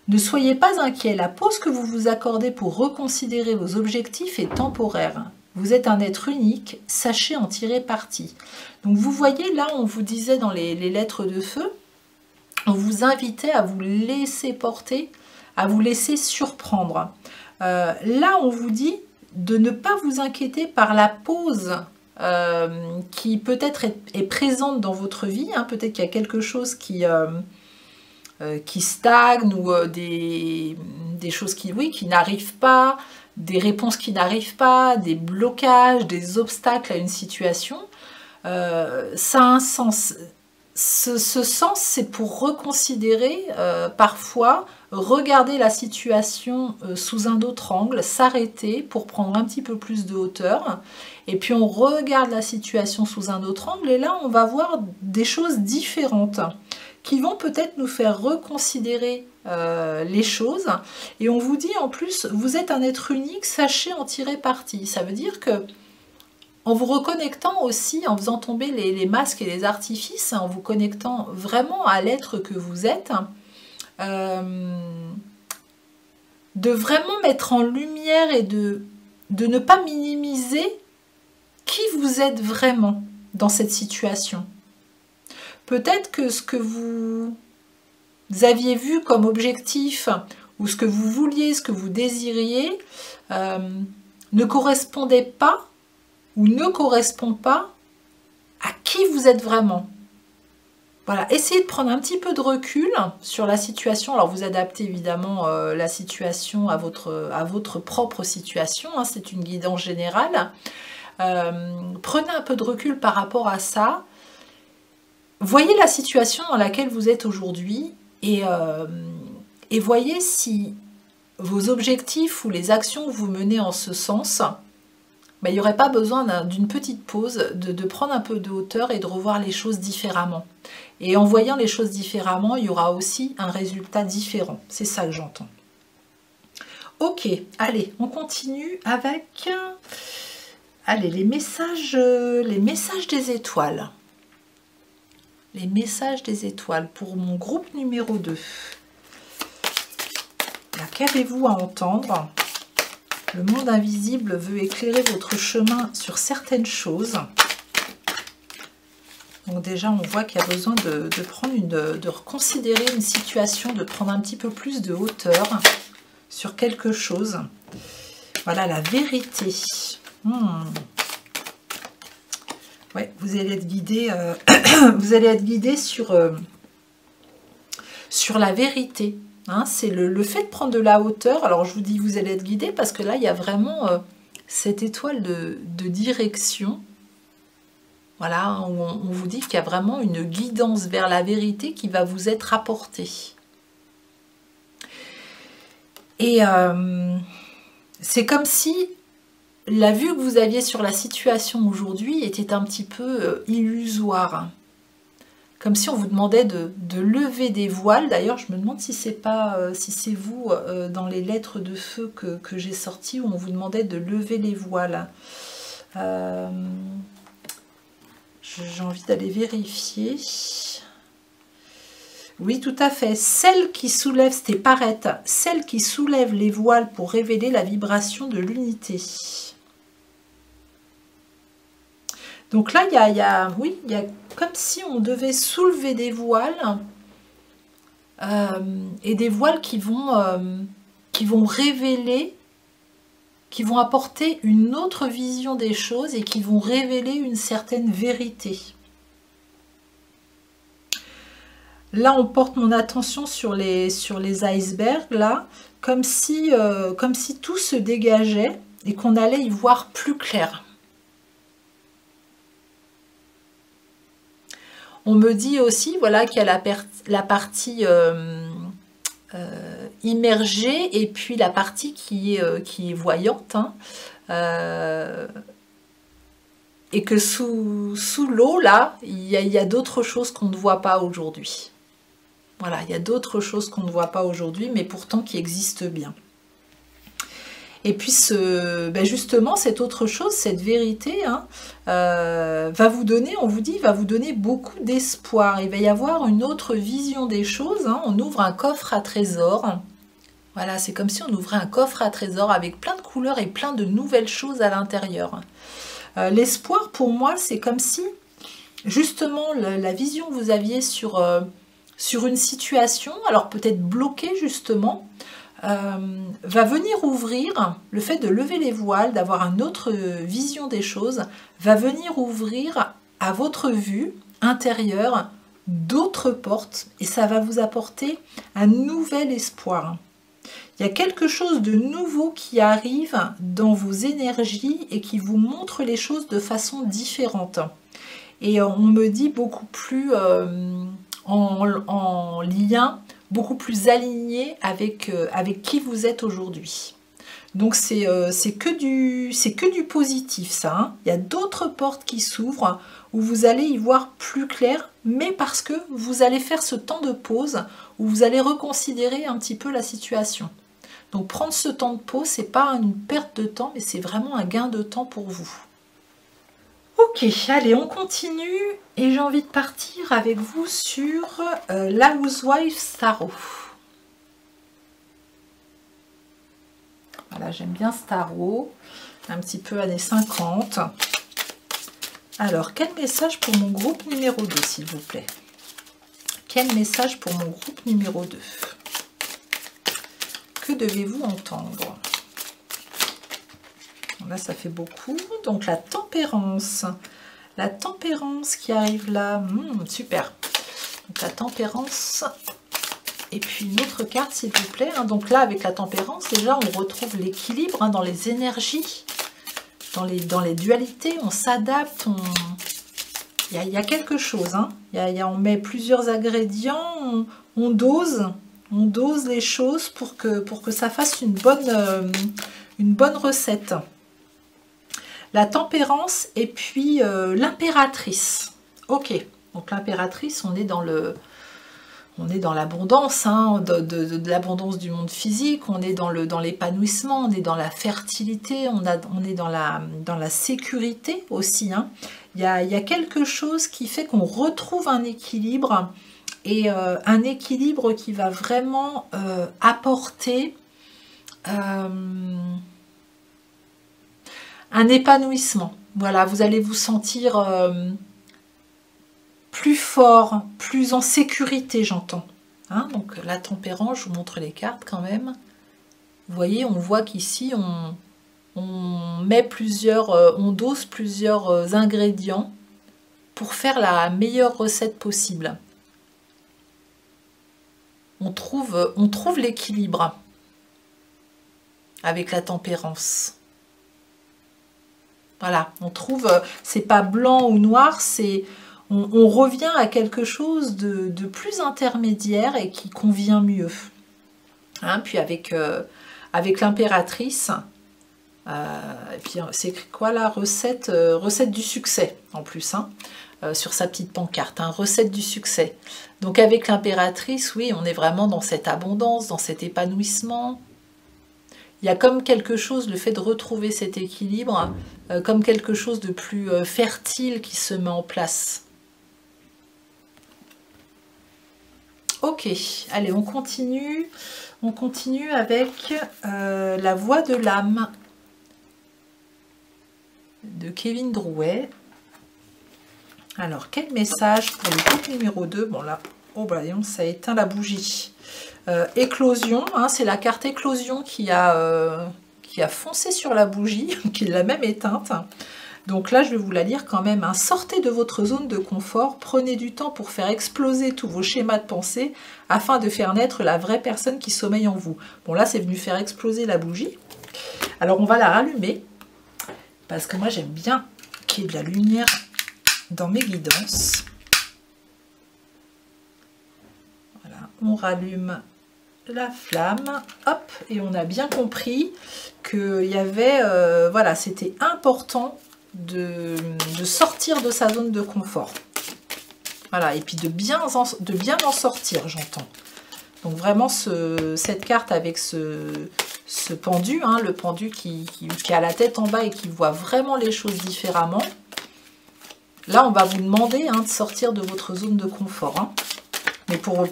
Ne soyez pas inquiet. La pause que vous vous accordez pour reconsidérer vos objectifs est temporaire. Vous êtes un être unique, sachez en tirer parti. Donc vous voyez, là, on vous disait dans les lettres de feu, on vous invitait à vous laisser porter, à vous laisser surprendre. Là, on vous dit de ne pas vous inquiéter par la pause qui peut-être est présente dans votre vie. Hein. Peut-être qu'il y a quelque chose qui stagne ou des choses qui n'arrivent pas, des réponses qui n'arrivent pas, des blocages, des obstacles à une situation. Ça a un sens. Ce sens, c'est pour reconsidérer parfois, regarder la situation sous un autre angle, s'arrêter pour prendre un petit peu plus de hauteur. Et puis on regarde la situation sous un autre angle et là, on va voir des choses différentes qui vont peut-être nous faire reconsidérer les choses. Et on vous dit en plus, vous êtes un être unique, sachez en tirer parti. Ça veut dire que en vous reconnectant aussi, en faisant tomber les masques et les artifices, en vous connectant vraiment à l'être que vous êtes, de vraiment mettre en lumière et de ne pas minimiser qui vous êtes vraiment dans cette situation. Peut-être que ce que vous aviez vu comme objectif, ou ce que vous vouliez, ce que vous désiriez, ne correspondait pas, ou ne correspond pas à qui vous êtes vraiment. Voilà, essayez de prendre un petit peu de recul sur la situation. Alors vous adaptez évidemment la situation à votre propre situation, hein, c'est une guidance générale. Prenez un peu de recul par rapport à ça. Voyez la situation dans laquelle vous êtes aujourd'hui et voyez si vos objectifs ou les actions que vous menez en ce sens, il n'y aurait pas besoin d'une petite pause, de prendre un peu de hauteur et de revoir les choses différemment. Et en voyant les choses différemment, il y aura aussi un résultat différent. C'est ça que j'entends. Ok, allez, on continue avec les messages des étoiles. Les messages des étoiles pour mon groupe numéro 2. Qu'avez-vous à entendre? Le monde invisible veut éclairer votre chemin sur certaines choses. Donc déjà, on voit qu'il y a besoin de reconsidérer une situation, de prendre un petit peu plus de hauteur sur quelque chose. Voilà, la vérité. Ouais, vous allez être guidé, sur la vérité. Hein, c'est le fait de prendre de la hauteur. Alors je vous dis vous allez être guidé parce que là il y a vraiment cette étoile de direction. Voilà, où on vous dit qu'il y a vraiment une guidance vers la vérité qui va vous être apportée. Et c'est comme si la vue que vous aviez sur la situation aujourd'hui était un petit peu illusoire. Comme si on vous demandait de lever des voiles. D'ailleurs, je me demande si c'est vous, dans les lettres de feu que j'ai sorties, où on vous demandait de lever les voiles. J'ai envie d'aller vérifier. Oui, tout à fait. Celle qui soulève, c'était Parette, celle qui soulève les voiles pour révéler la vibration de l'unité. Donc là, il y a comme si on devait soulever des voiles et des voiles qui vont révéler, qui vont apporter une autre vision des choses et qui vont révéler une certaine vérité. Là, on porte mon attention sur les icebergs, là, comme si tout se dégageait et qu'on allait y voir plus clair. On me dit aussi, voilà, qu'il y a la partie immergée et puis la partie qui est voyante, hein, et que sous l'eau, là, il y a d'autres choses qu'on ne voit pas aujourd'hui. Voilà, il y a d'autres choses qu'on ne voit pas aujourd'hui, mais pourtant qui existent bien. Et puis justement, cette autre chose, cette vérité, hein, va vous donner, on vous dit, va vous donner beaucoup d'espoir. Il va y avoir une autre vision des choses. Hein. On ouvre un coffre à trésors. Voilà, c'est comme si on ouvrait un coffre à trésors avec plein de couleurs et plein de nouvelles choses à l'intérieur. L'espoir, pour moi, c'est comme si, justement, la vision que vous aviez sur une situation, alors peut-être bloquée, justement, va venir ouvrir, le fait de lever les voiles, d'avoir une autre vision des choses, va venir ouvrir à votre vue intérieure d'autres portes et ça va vous apporter un nouvel espoir. Il y a quelque chose de nouveau qui arrive dans vos énergies et qui vous montre les choses de façon différente. Et on me dit beaucoup plus en lien, beaucoup plus aligné avec qui vous êtes aujourd'hui. Donc c'est que du positif ça. Hein. Il y a d'autres portes qui s'ouvrent où vous allez y voir plus clair, mais parce que vous allez faire ce temps de pause où vous allez reconsidérer un petit peu la situation. Donc prendre ce temps de pause, c'est pas une perte de temps, mais c'est vraiment un gain de temps pour vous. Ok, allez, on continue et j'ai envie de partir avec vous sur la Housewives Tarot. Voilà, j'aime bien ce tarot, un petit peu années 50. Alors, quel message pour mon groupe numéro 2, s'il vous plaît? Quel message pour mon groupe numéro 2? Que devez-vous entendre? Là, ça fait beaucoup. Donc, la tempérance. La tempérance qui arrive là. Super. Donc, la tempérance. Et puis, une autre carte, s'il vous plaît. Donc là, avec la tempérance, déjà, on retrouve l'équilibre dans les énergies, dans les dualités. On s'adapte. Il y a quelque chose. On met plusieurs ingrédients. On dose les choses pour que ça fasse une bonne recette. La tempérance et puis l'impératrice. Ok, donc l'impératrice, on est dans l'abondance, de l'abondance du monde physique, on est dans l'épanouissement, on est dans la fertilité, on est dans la sécurité aussi. Il y a quelque chose qui fait qu'on retrouve un équilibre, et un équilibre qui va vraiment apporter un épanouissement. Voilà, vous allez vous sentir plus fort, plus en sécurité, j'entends. Donc la tempérance, je vous montre les cartes quand même. Vous voyez, on voit qu'ici, on met on dose plusieurs ingrédients pour faire la meilleure recette possible. On trouve l'équilibre avec la tempérance. Voilà, on trouve, c'est pas blanc ou noir, on revient à quelque chose de plus intermédiaire et qui convient mieux. Puis avec l'impératrice, et puis c'est écrit quoi là, recette du succès en plus, sur sa petite pancarte, recette du succès. Donc avec l'impératrice, oui, on est vraiment dans cette abondance, dans cet épanouissement. Il y a comme quelque chose, le fait de retrouver cet équilibre, comme quelque chose de plus fertile qui se met en place. Ok, allez, on continue. On continue avec la voix de l'âme de Kevin Drouet. Alors, quel message pour le groupe numéro 2? Bon là, oh bah ça a éteint la bougie. Éclosion, c'est la carte éclosion qui a foncé sur la bougie, qui l'a même éteinte. Donc là, je vais vous la lire quand même. Sortez de votre zone de confort, prenez du temps pour faire exploser tous vos schémas de pensée afin de faire naître la vraie personne qui sommeille en vous. Bon là, c'est venu faire exploser la bougie. Alors on va la rallumer, parce que moi j'aime bien qu'il y ait de la lumière dans mes guidances. Voilà, on rallume la flamme, hop, et on a bien compris qu'il y avait, voilà, c'était important de sortir de sa zone de confort. Voilà, et puis de bien en sortir, j'entends. Donc vraiment, cette carte avec ce pendu, le pendu qui a la tête en bas et qui voit vraiment les choses différemment. Là, on va vous demander de sortir de votre zone de confort, mais pour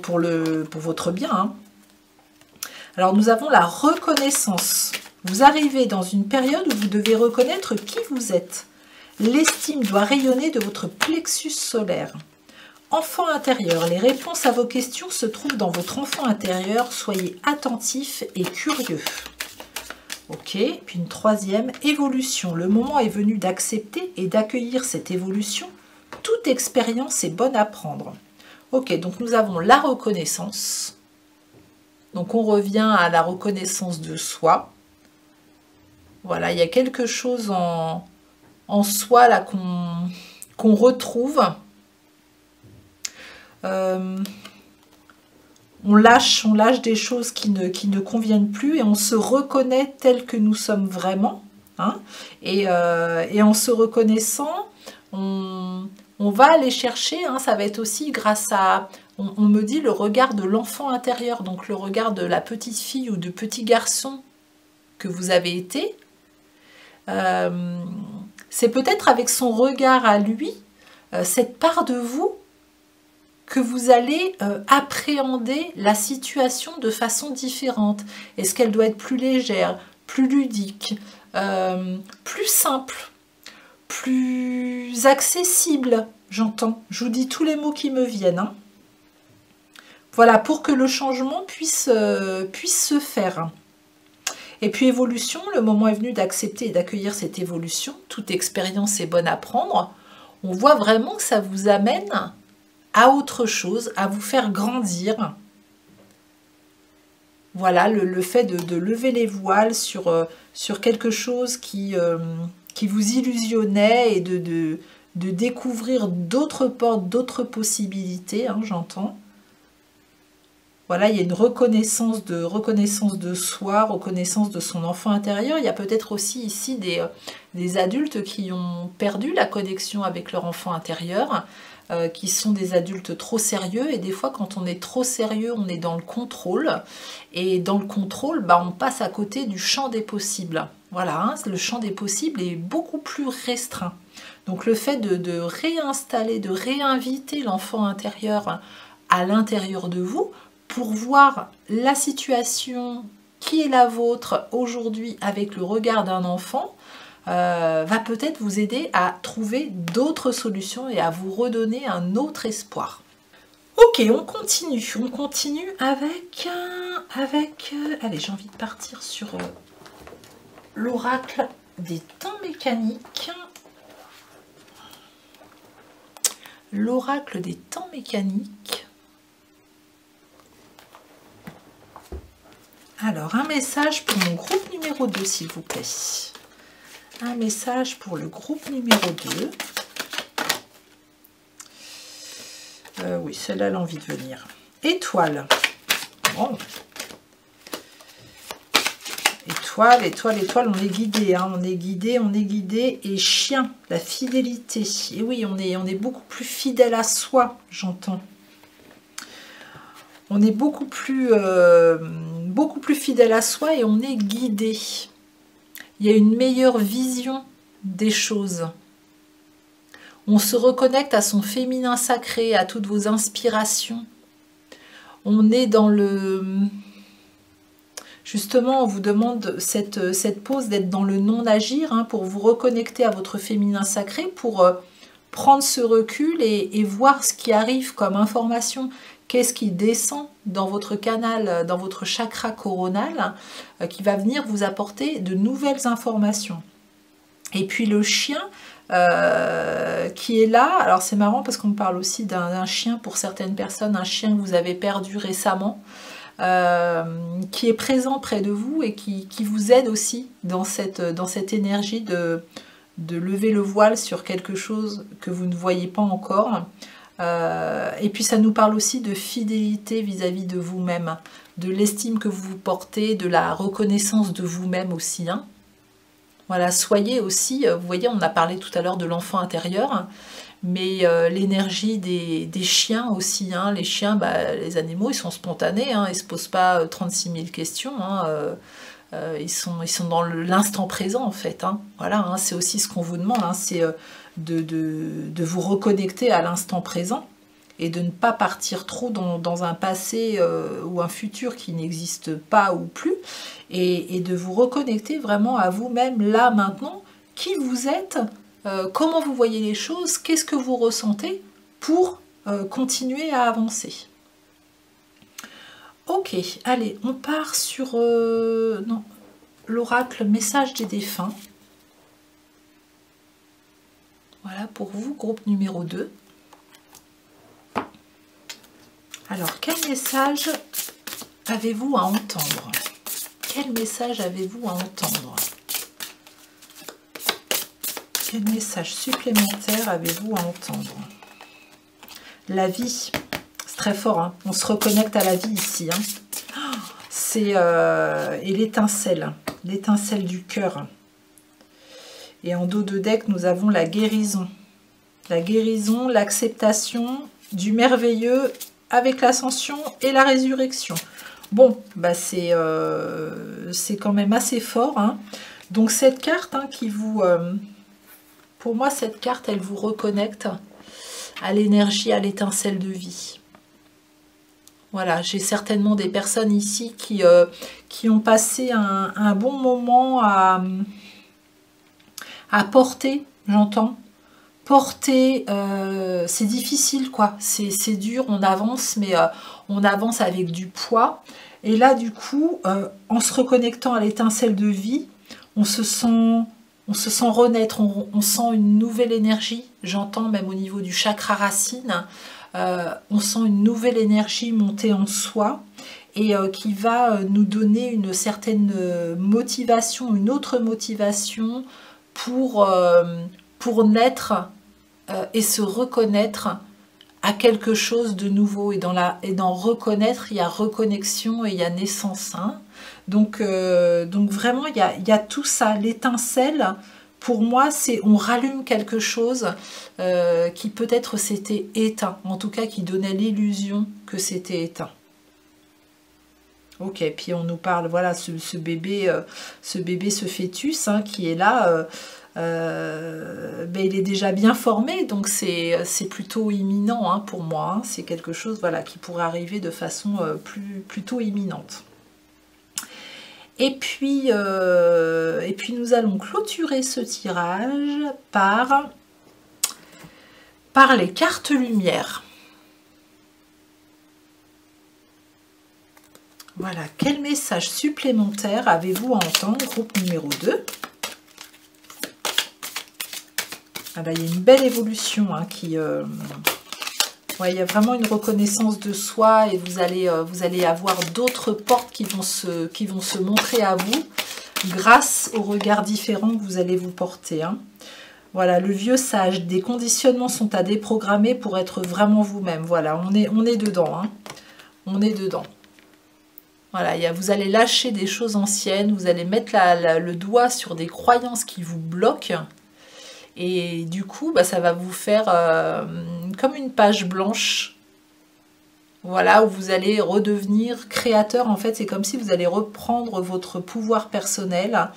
votre bien. Alors, nous avons la reconnaissance. Vous arrivez dans une période où vous devez reconnaître qui vous êtes. L'estime doit rayonner de votre plexus solaire. Enfant intérieur, les réponses à vos questions se trouvent dans votre enfant intérieur. Soyez attentif et curieux. Ok, puis une troisième, évolution. Le moment est venu d'accepter et d'accueillir cette évolution. Toute expérience est bonne à prendre. Ok, donc nous avons la reconnaissance. Donc on revient à la reconnaissance de soi. Voilà, il y a quelque chose en soi là qu'on retrouve. On lâche des choses qui ne conviennent plus et on se reconnaît tel que nous sommes vraiment. Et en se reconnaissant, on va aller chercher, ça va être aussi grâce à, on me dit, le regard de l'enfant intérieur, donc le regard de la petite fille ou de petit garçon que vous avez été. c'est peut-être avec son regard à lui, cette part de vous, que vous allez appréhender la situation de façon différente. Est-ce qu'elle doit être plus légère, plus ludique, plus simple, plus accessible, j'entends. Je vous dis tous les mots qui me viennent. Hein. Voilà, pour que le changement puisse se faire. Et puis évolution, le moment est venu d'accepter et d'accueillir cette évolution. Toute expérience est bonne à prendre. On voit vraiment que ça vous amène à autre chose, à vous faire grandir. Voilà, le fait de lever les voiles sur quelque chose qui vous illusionnait et de découvrir d'autres portes, d'autres possibilités, hein, j'entends. Voilà, il y a une reconnaissance de soi, reconnaissance de son enfant intérieur. Il y a peut-être aussi ici des adultes qui ont perdu la connexion avec leur enfant intérieur, qui sont des adultes trop sérieux. Et des fois, quand on est trop sérieux, on est dans le contrôle. Et dans le contrôle, bah, on passe à côté du champ des possibles. Voilà, hein, le champ des possibles est beaucoup plus restreint. Donc le fait de réinstaller, de réinviter l'enfant intérieur à l'intérieur de vous, pour voir la situation qui est la vôtre aujourd'hui avec le regard d'un enfant, va peut-être vous aider à trouver d'autres solutions et à vous redonner un autre espoir. Ok, on continue avec allez, j'ai envie de partir sur l'oracle des temps mécaniques. L'oracle des temps mécaniques. Alors, un message pour mon groupe numéro 2, s'il vous plaît. Un message pour le groupe numéro 2. Oui, celle-là, elle a envie de venir. Étoile. Bon. Étoile, on est guidé. Hein, on est guidé. Et chien, la fidélité. Et oui, on est beaucoup plus fidèle à soi, j'entends. On est beaucoup plus fidèle à soi et on est guidé. Il y a une meilleure vision des choses. On se reconnecte à son féminin sacré, à toutes vos inspirations. On est dans le... Justement, on vous demande cette pause d'être dans le non-agir, hein, pour vous reconnecter à votre féminin sacré, pour prendre ce recul et voir ce qui arrive comme information. Qu'est-ce qui descend dans votre canal, dans votre chakra coronal, qui va venir vous apporter de nouvelles informations. Et puis le chien qui est là, alors c'est marrant parce qu'on parle aussi d'un chien pour certaines personnes, un chien que vous avez perdu récemment, qui est présent près de vous et qui vous aide aussi dans cette énergie de lever le voile sur quelque chose que vous ne voyez pas encore. Et puis ça nous parle aussi de fidélité vis-à-vis de vous-même, de l'estime que vous portez, de la reconnaissance de vous-même aussi. Hein. Voilà, soyez aussi, vous voyez, on a parlé tout à l'heure de l'enfant intérieur, mais l'énergie des chiens aussi. Hein. Les chiens, bah, les animaux, ils sont spontanés, hein, ils ne se posent pas 36 000 questions. Hein, ils sont dans l'instant présent en fait. Hein. Voilà, hein, c'est aussi ce qu'on vous demande, hein, c'est... De vous reconnecter à l'instant présent et de ne pas partir trop dans un passé ou un futur qui n'existe pas ou plus, et de vous reconnecter vraiment à vous-même là maintenant, qui vous êtes, comment vous voyez les choses, qu'est-ce que vous ressentez pour continuer à avancer. Ok, allez, on part sur l'oracle message des défunts. Voilà pour vous, groupe numéro 2. Alors, quel message avez-vous à entendre? Quel message avez-vous à entendre? Quel message supplémentaire avez-vous à entendre? La vie, c'est très fort, hein, on se reconnecte à la vie ici. Hein. C'est et l'étincelle du cœur. Et en dos de deck, nous avons la guérison. La guérison, l'acceptation du merveilleux avec l'ascension et la résurrection. Bon, bah c'est quand même assez fort. Hein. Donc cette carte hein, qui vous Pour moi, cette carte, elle vous reconnecte à l'énergie, à l'étincelle de vie. Voilà, j'ai certainement des personnes ici qui ont passé un bon moment à porter, j'entends. Porter, c'est difficile, quoi. C'est dur, on avance, mais on avance avec du poids. Et là, du coup, en se reconnectant à l'étincelle de vie, on se sent renaître, on sent une nouvelle énergie. J'entends même au niveau du chakra racine, on sent une nouvelle énergie monter en soi et qui va nous donner une certaine motivation, une autre motivation pour naître et se reconnaître à quelque chose de nouveau. Et dans reconnaître, il y a reconnexion et il y a naissance. Hein. Donc vraiment, il y a tout ça. L'étincelle, pour moi, c'est on rallume quelque chose qui peut-être s'était éteint. En tout cas, qui donnait l'illusion que c'était éteint. Ok, puis on nous parle, voilà, ce bébé, ce fœtus hein, qui est là... ben il est déjà bien formé, donc c'est plutôt imminent hein, pour moi. Hein. C'est quelque chose voilà, qui pourrait arriver de façon plutôt imminente. Et puis nous allons clôturer ce tirage par les cartes lumière. Voilà, quel message supplémentaire avez-vous à entendre, groupe numéro 2? Ah bah, il y a une belle évolution hein, ouais, il y a vraiment une reconnaissance de soi et vous allez avoir d'autres portes qui vont se montrer à vous grâce aux regards différents que vous allez vous porter. Hein. Voilà, le vieux sage, des conditionnements sont à déprogrammer pour être vraiment vous-même. Voilà, on est dedans. Hein. On est dedans. Voilà, vous allez lâcher des choses anciennes, vous allez mettre le doigt sur des croyances qui vous bloquent. Et du coup, bah, ça va vous faire comme une page blanche. Voilà, où vous allez redevenir créateur. En fait, c'est comme si vous allez reprendre votre pouvoir personnel.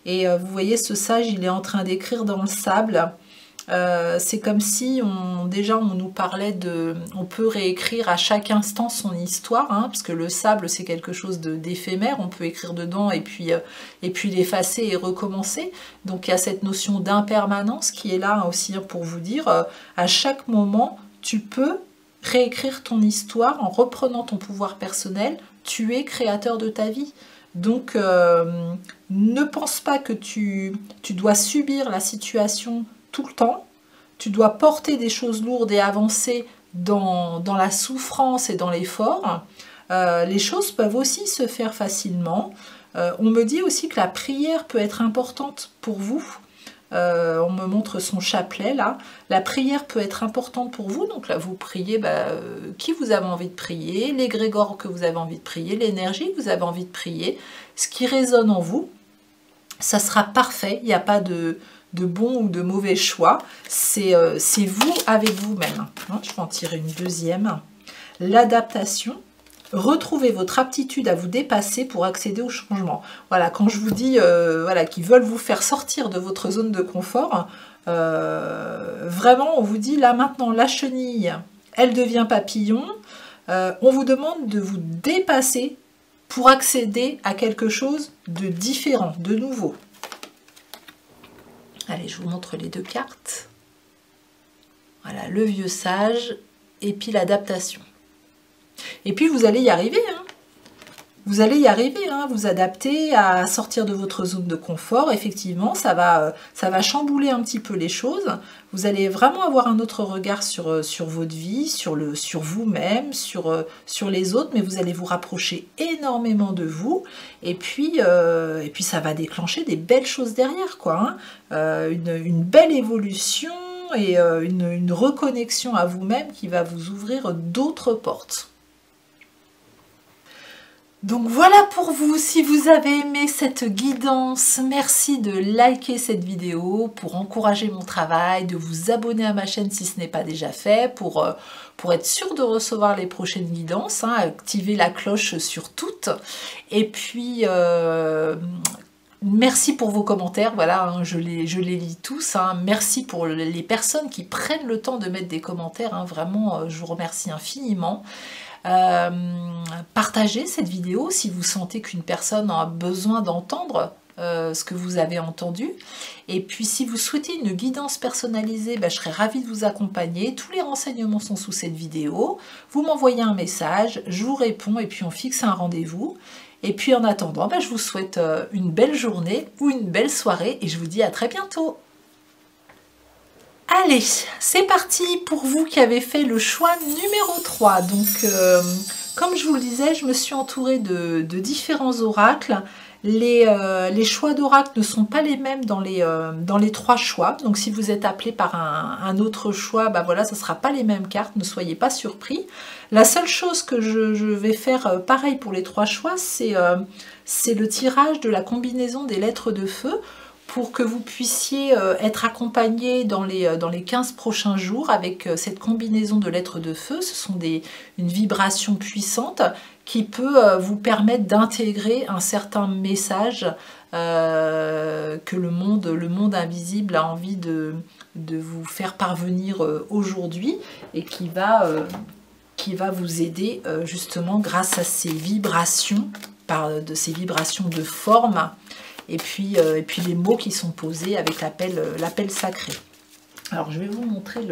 Et vous voyez, ce sage, il est en train d'écrire dans le sable. C'est comme si déjà on nous parlait on peut réécrire à chaque instant son histoire, hein, parce que le sable c'est quelque chose d'éphémère, on peut écrire dedans et puis l'effacer et recommencer. Donc il y a cette notion d'impermanence qui est là aussi hein, pour vous dire à chaque moment tu peux réécrire ton histoire en reprenant ton pouvoir personnel, tu es créateur de ta vie. Donc ne pense pas que tu dois subir la situation tout le temps, tu dois porter des choses lourdes et avancer dans la souffrance et dans l'effort. Les choses peuvent aussi se faire facilement. On me dit aussi que la prière peut être importante pour vous. On me montre son chapelet là. La prière peut être importante pour vous, donc là vous priez qui vous avez envie de prier, l'égrégore que vous avez envie de prier, l'énergie que vous avez envie de prier, ce qui résonne en vous, ça sera parfait, il n'y a pas de bon ou de mauvais choix, c'est vous avec vous-même. Je vais en tirer une deuxième. L'adaptation. Retrouvez votre aptitude à vous dépasser pour accéder au changement. Voilà, quand je vous dis voilà, qu'ils veulent vous faire sortir de votre zone de confort, vraiment on vous dit là maintenant la chenille, elle devient papillon. On vous demande de vous dépasser pour accéder à quelque chose de différent, de nouveau. Allez, je vous montre les deux cartes. Voilà, le vieux sage et puis l'adaptation. Et puis vous allez y arriver. Hein. Vous allez y arriver, hein, vous adapter à sortir de votre zone de confort. Effectivement, ça va chambouler un petit peu les choses. Vous allez vraiment avoir un autre regard sur votre vie, sur vous-même, sur les autres, mais vous allez vous rapprocher énormément de vous. Et puis ça va déclencher des belles choses derrière, quoi. Hein. Une belle évolution et une reconnexion à vous-même qui va vous ouvrir d'autres portes. Donc voilà pour vous, si vous avez aimé cette guidance, merci de liker cette vidéo pour encourager mon travail, de vous abonner à ma chaîne si ce n'est pas déjà fait, pour être sûr de recevoir les prochaines guidances, hein, activer la cloche sur toutes. Et puis merci pour vos commentaires, voilà, hein, je les lis tous. Hein. Merci pour les personnes qui prennent le temps de mettre des commentaires, hein, vraiment, je vous remercie infiniment. Partagez cette vidéo si vous sentez qu'une personne a besoin d'entendre ce que vous avez entendu. Et puis si vous souhaitez une guidance personnalisée, je serai ravie de vous accompagner. Tous les renseignements sont sous cette vidéo. Vous m'envoyez un message, je vous réponds et puis on fixe un rendez-vous. Et puis en attendant, je vous souhaite une belle journée ou une belle soirée et je vous dis à très bientôt. Allez, c'est parti pour vous qui avez fait le choix numéro 3. Donc, comme je vous le disais, je me suis entourée de différents oracles. Les choix d'oracle ne sont pas les mêmes dans les 3 choix. Donc, si vous êtes appelé par un autre choix, voilà, ça ne sera pas les mêmes cartes. Ne soyez pas surpris. La seule chose que je vais faire pareil pour les 3 choix, c'est le tirage de la combinaison des lettres de feu, pour que vous puissiez être accompagné dans les 15 prochains jours avec cette combinaison de lettres de feu. Ce sont une vibration puissante qui peut vous permettre d'intégrer un certain message que le monde invisible a envie de vous faire parvenir aujourd'hui et qui va vous aider justement grâce à ces vibrations, ces vibrations de forme. Et puis les mots qui sont posés avec l'appel sacré. Alors je vais vous montrer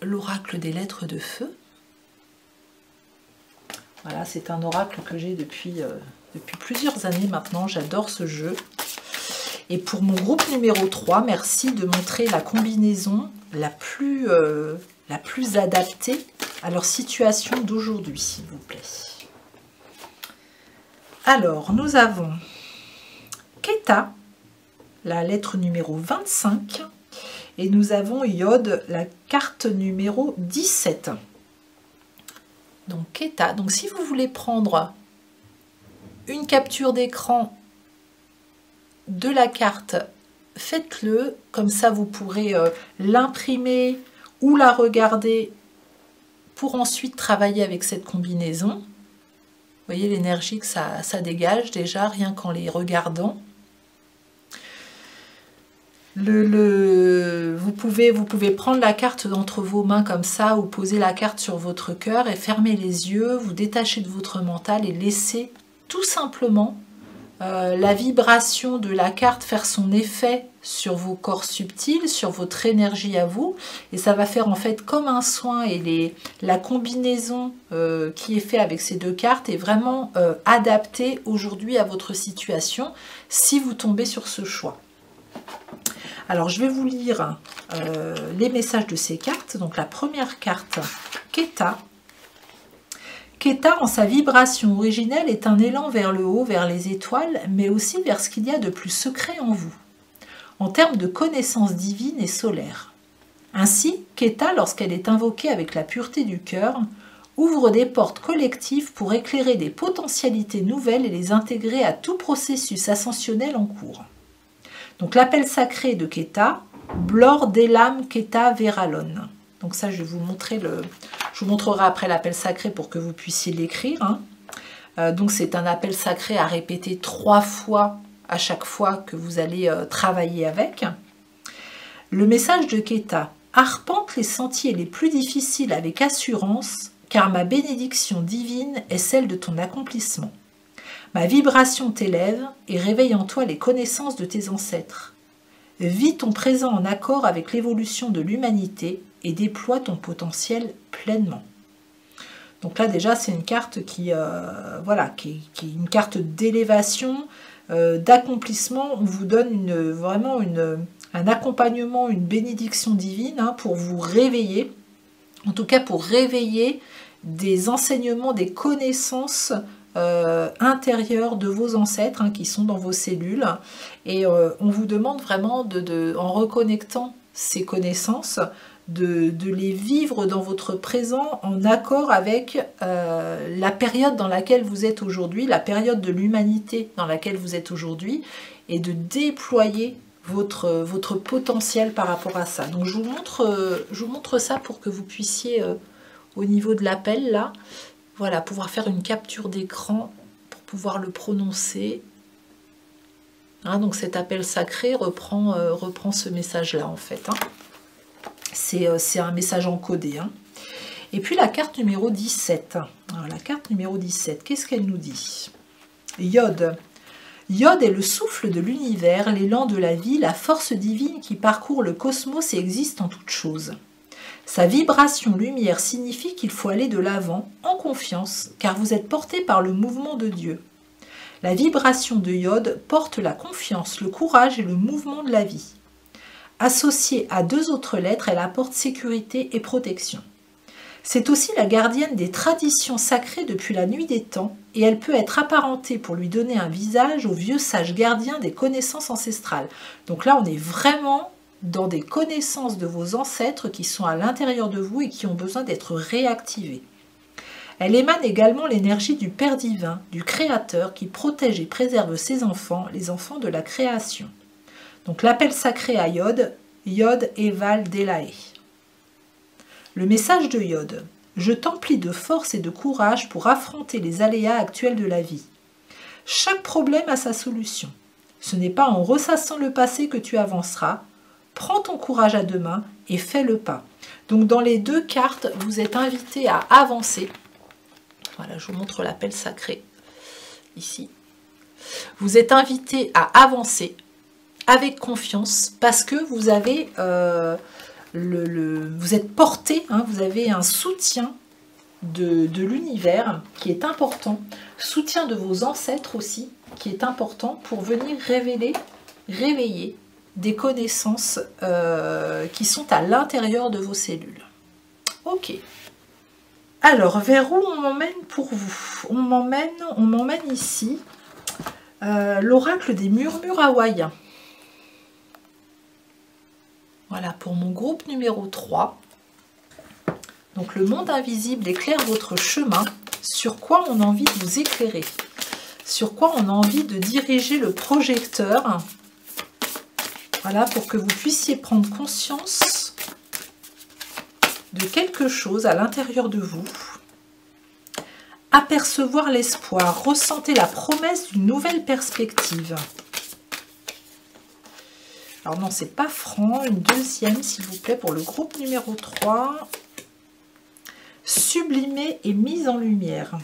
l'oracle des lettres de feu. Voilà, c'est un oracle que j'ai depuis plusieurs années maintenant. J'adore ce jeu. Et pour mon groupe numéro 3, merci de montrer la combinaison la plus adaptée à leur situation d'aujourd'hui, s'il vous plaît. Alors, nous avons Keta, la lettre numéro 25, et nous avons Yod, la carte numéro 17. Donc, Keta. Donc, si vous voulez prendre une capture d'écran de la carte, faites-le. Comme ça, vous pourrez l'imprimer ou la regarder pour ensuite travailler avec cette combinaison. Vous voyez l'énergie que ça dégage déjà, rien qu'en les regardant. Vous pouvez prendre la carte entre vos mains comme ça, ou poser la carte sur votre cœur et fermer les yeux, vous détacher de votre mental et laisser tout simplement la vibration de la carte faire son effet sur vos corps subtils, sur votre énergie à vous, et ça va faire en fait comme un soin, et la combinaison qui est faite avec ces 2 cartes est vraiment adaptée aujourd'hui à votre situation si vous tombez sur ce choix. Alors je vais vous lire les messages de ces cartes. Donc la première carte, Keta. Keta, en sa vibration originelle, est un élan vers le haut, vers les étoiles, mais aussi vers ce qu'il y a de plus secret en vous, en termes de connaissances divines et solaires. Ainsi, Keta, lorsqu'elle est invoquée avec la pureté du cœur, ouvre des portes collectives pour éclairer des potentialités nouvelles et les intégrer à tout processus ascensionnel en cours. Donc l'appel sacré de Keta, Blor Delam Keta Veralon. Donc ça, je vais vous montrer je vous montrerai après l'appel sacré pour que vous puissiez l'écrire. Hein. Donc c'est un appel sacré à répéter 3 fois à chaque fois que vous allez travailler avec. Le message de Keta, arpente les sentiers les plus difficiles avec assurance, car ma bénédiction divine est celle de ton accomplissement. Ma vibration t'élève et réveille en toi les connaissances de tes ancêtres. Vis ton présent en accord avec l'évolution de l'humanité et déploie ton potentiel pleinement. Donc là déjà c'est une carte qui est une carte d'élévation, d'accomplissement. On vous donne vraiment un accompagnement, une bénédiction divine pour vous réveiller, en tout cas pour réveiller des enseignements, des connaissances intérieures de vos ancêtres qui sont dans vos cellules, et on vous demande vraiment en reconnectant ces connaissances de les vivre dans votre présent en accord avec la période dans laquelle vous êtes aujourd'hui, la période de l'humanité dans laquelle vous êtes aujourd'hui, et de déployer votre potentiel par rapport à ça. Donc je vous montre ça pour que vous puissiez au niveau de l'appel là, voilà, pouvoir faire une capture d'écran pour pouvoir le prononcer. Hein, donc cet appel sacré reprend ce message-là en fait. Hein. C'est un message encodé. Hein. Et puis la carte numéro 17. Alors, la carte numéro 17, qu'est-ce qu'elle nous dit? Yod. Yod est le souffle de l'univers, l'élan de la vie, la force divine qui parcourt le cosmos et existe en toutes choses. Sa vibration lumière signifie qu'il faut aller de l'avant, en confiance, car vous êtes porté par le mouvement de Dieu. La vibration de Yod porte la confiance, le courage et le mouvement de la vie. Associée à 2 autres lettres, elle apporte sécurité et protection. C'est aussi la gardienne des traditions sacrées depuis la nuit des temps et elle peut être apparentée pour lui donner un visage au vieux sage gardien des connaissances ancestrales. Donc là, on est vraiment dans des connaissances de vos ancêtres qui sont à l'intérieur de vous et qui ont besoin d'être réactivées. Elle émane également l'énergie du Père divin, du Créateur qui protège et préserve ses enfants, les enfants de la création. Donc l'appel sacré à Yod, Yod Eval Delae. Le message de Yod. Je t'emplis de force et de courage pour affronter les aléas actuels de la vie. Chaque problème a sa solution. Ce n'est pas en ressassant le passé que tu avanceras. Prends ton courage à 2 mains et fais le pas. Donc dans les 2 cartes, vous êtes invité à avancer. Voilà, je vous montre l'appel sacré ici. Vous êtes invité à avancer avec confiance parce que vous avez... vous êtes porté, hein, vous avez un soutien de l'univers qui est important, soutien de vos ancêtres aussi, qui est important pour venir réveiller des connaissances qui sont à l'intérieur de vos cellules. Ok. Alors, vers où on m'emmène pour vous? On m'emmène ici, l'oracle des murmures hawaïens. Voilà, pour mon groupe numéro 3. Donc, le monde invisible éclaire votre chemin. Sur quoi on a envie de vous éclairer? Sur quoi on a envie de diriger le projecteur? Voilà, pour que vous puissiez prendre conscience de quelque chose à l'intérieur de vous. Apercevoir l'espoir. Ressentez la promesse d'une nouvelle perspective. Alors non, c'est pas franc. Une deuxième, s'il vous plaît, pour le groupe numéro 3. Sublimé et mise en lumière.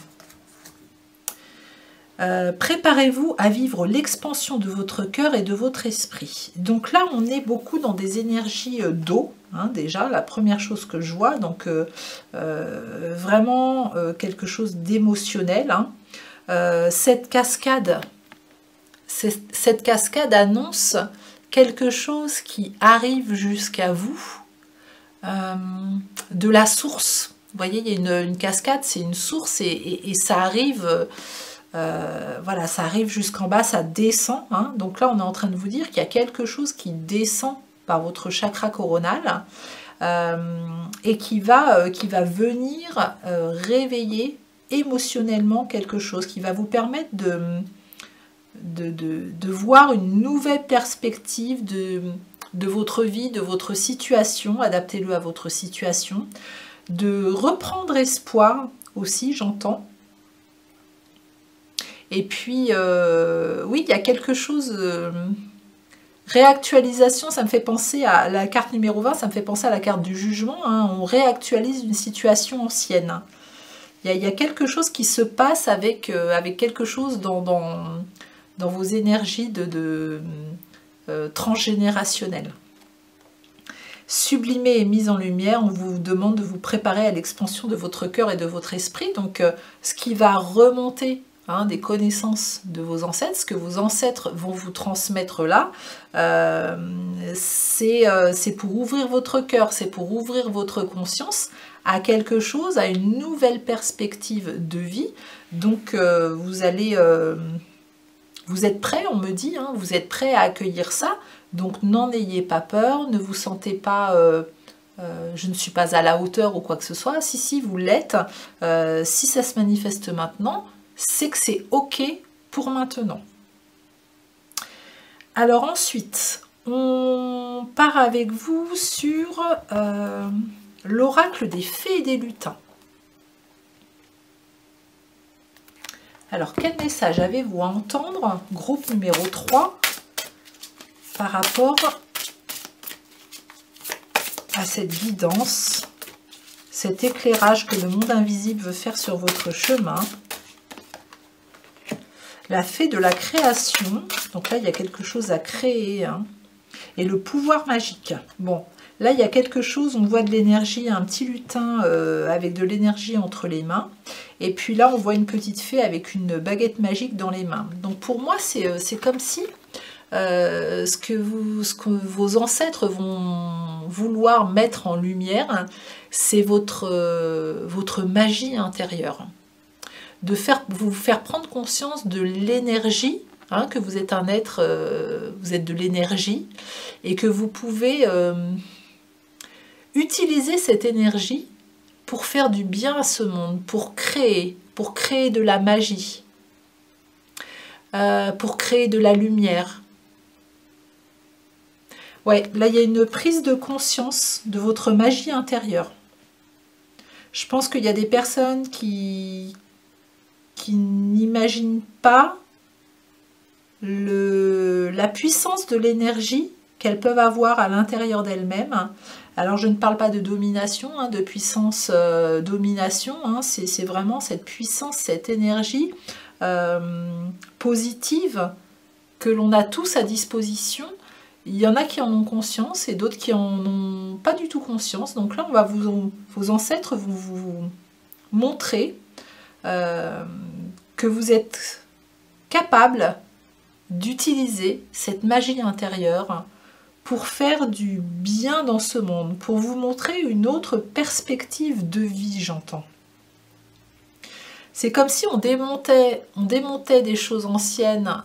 Préparez-vous à vivre l'expansion de votre cœur et de votre esprit. Donc là, on est beaucoup dans des énergies d'eau, hein, déjà, la première chose que je vois. Donc, vraiment quelque chose d'émotionnel. Hein. Cette cascade annonce quelque chose qui arrive jusqu'à vous, de la source. Vous voyez, il y a une cascade, c'est une source et ça arrive... voilà, ça arrive jusqu'en bas, ça descend. Hein. Donc là, on est en train de vous dire qu'il y a quelque chose qui descend par votre chakra coronal et qui va venir réveiller émotionnellement quelque chose, qui va vous permettre de voir une nouvelle perspective de votre vie, de votre situation. Adaptez-le à votre situation. De reprendre espoir aussi, j'entends. Et puis, oui, il y a quelque chose... réactualisation, ça me fait penser à la carte numéro 20, ça me fait penser à la carte du jugement. Hein, on réactualise une situation ancienne. Il y a quelque chose qui se passe avec quelque chose dans vos énergies transgénérationnelles. Sublimée et mise en lumière, on vous demande de vous préparer à l'expansion de votre cœur et de votre esprit. Donc, ce qui va remonter... Hein, des connaissances de vos ancêtres, ce que vos ancêtres vont vous transmettre là, c'est pour ouvrir votre cœur, c'est pour ouvrir votre conscience à quelque chose, à une nouvelle perspective de vie. Donc vous êtes prêts, on me dit, hein, vous êtes prêts à accueillir ça, donc n'en ayez pas peur, ne vous sentez pas... je ne suis pas à la hauteur ou quoi que ce soit. Si vous l'êtes, si ça se manifeste maintenant, c'est que c'est OK pour maintenant. Alors ensuite, on part avec vous sur l'oracle des fées et des lutins. Alors, quel message avez-vous à entendre, groupe numéro 3, par rapport à cette guidance, cet éclairage que le monde invisible veut faire sur votre chemin? La fée de la création, donc là il y a quelque chose à créer, hein, et le pouvoir magique. Bon, là il y a quelque chose, on voit de l'énergie, un petit lutin avec de l'énergie entre les mains, et puis là on voit une petite fée avec une baguette magique dans les mains. Donc pour moi c'est comme si ce que vos ancêtres vont vouloir mettre en lumière, c'est votre magie intérieure. De vous faire prendre conscience de l'énergie, hein, que vous êtes un être, vous êtes de l'énergie, et que vous pouvez utiliser cette énergie pour faire du bien à ce monde, pour créer de la magie, pour créer de la lumière. Ouais, là il y a une prise de conscience de votre magie intérieure. Je pense qu'il y a des personnes qui n'imaginent pas la puissance de l'énergie qu'elles peuvent avoir à l'intérieur d'elles-mêmes. Alors je ne parle pas de domination, hein, de puissance domination, hein, c'est vraiment cette puissance, cette énergie positive que l'on a tous à disposition. Il y en a qui en ont conscience et d'autres qui en ont pas du tout conscience. Donc là, on va vos ancêtres vous montrer que vous êtes capable d'utiliser cette magie intérieure pour faire du bien dans ce monde, pour vous montrer une autre perspective de vie, j'entends. C'est comme si on démontait des choses anciennes,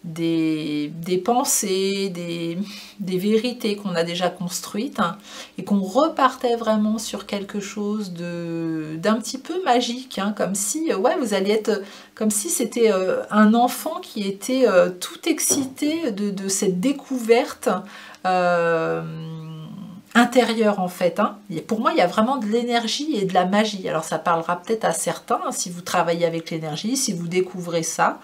des pensées, des vérités qu'on a déjà construites, hein, et qu'on repartait vraiment sur quelque chose d'un petit peu magique, hein, comme si ouais, vous alliez être comme si c'était un enfant qui était tout excité de cette découverte intérieure en fait, hein. Pour moi il y a vraiment de l'énergie et de la magie. Alors ça parlera peut-être à certains, hein, si vous travaillez avec l'énergie, si vous découvrez ça.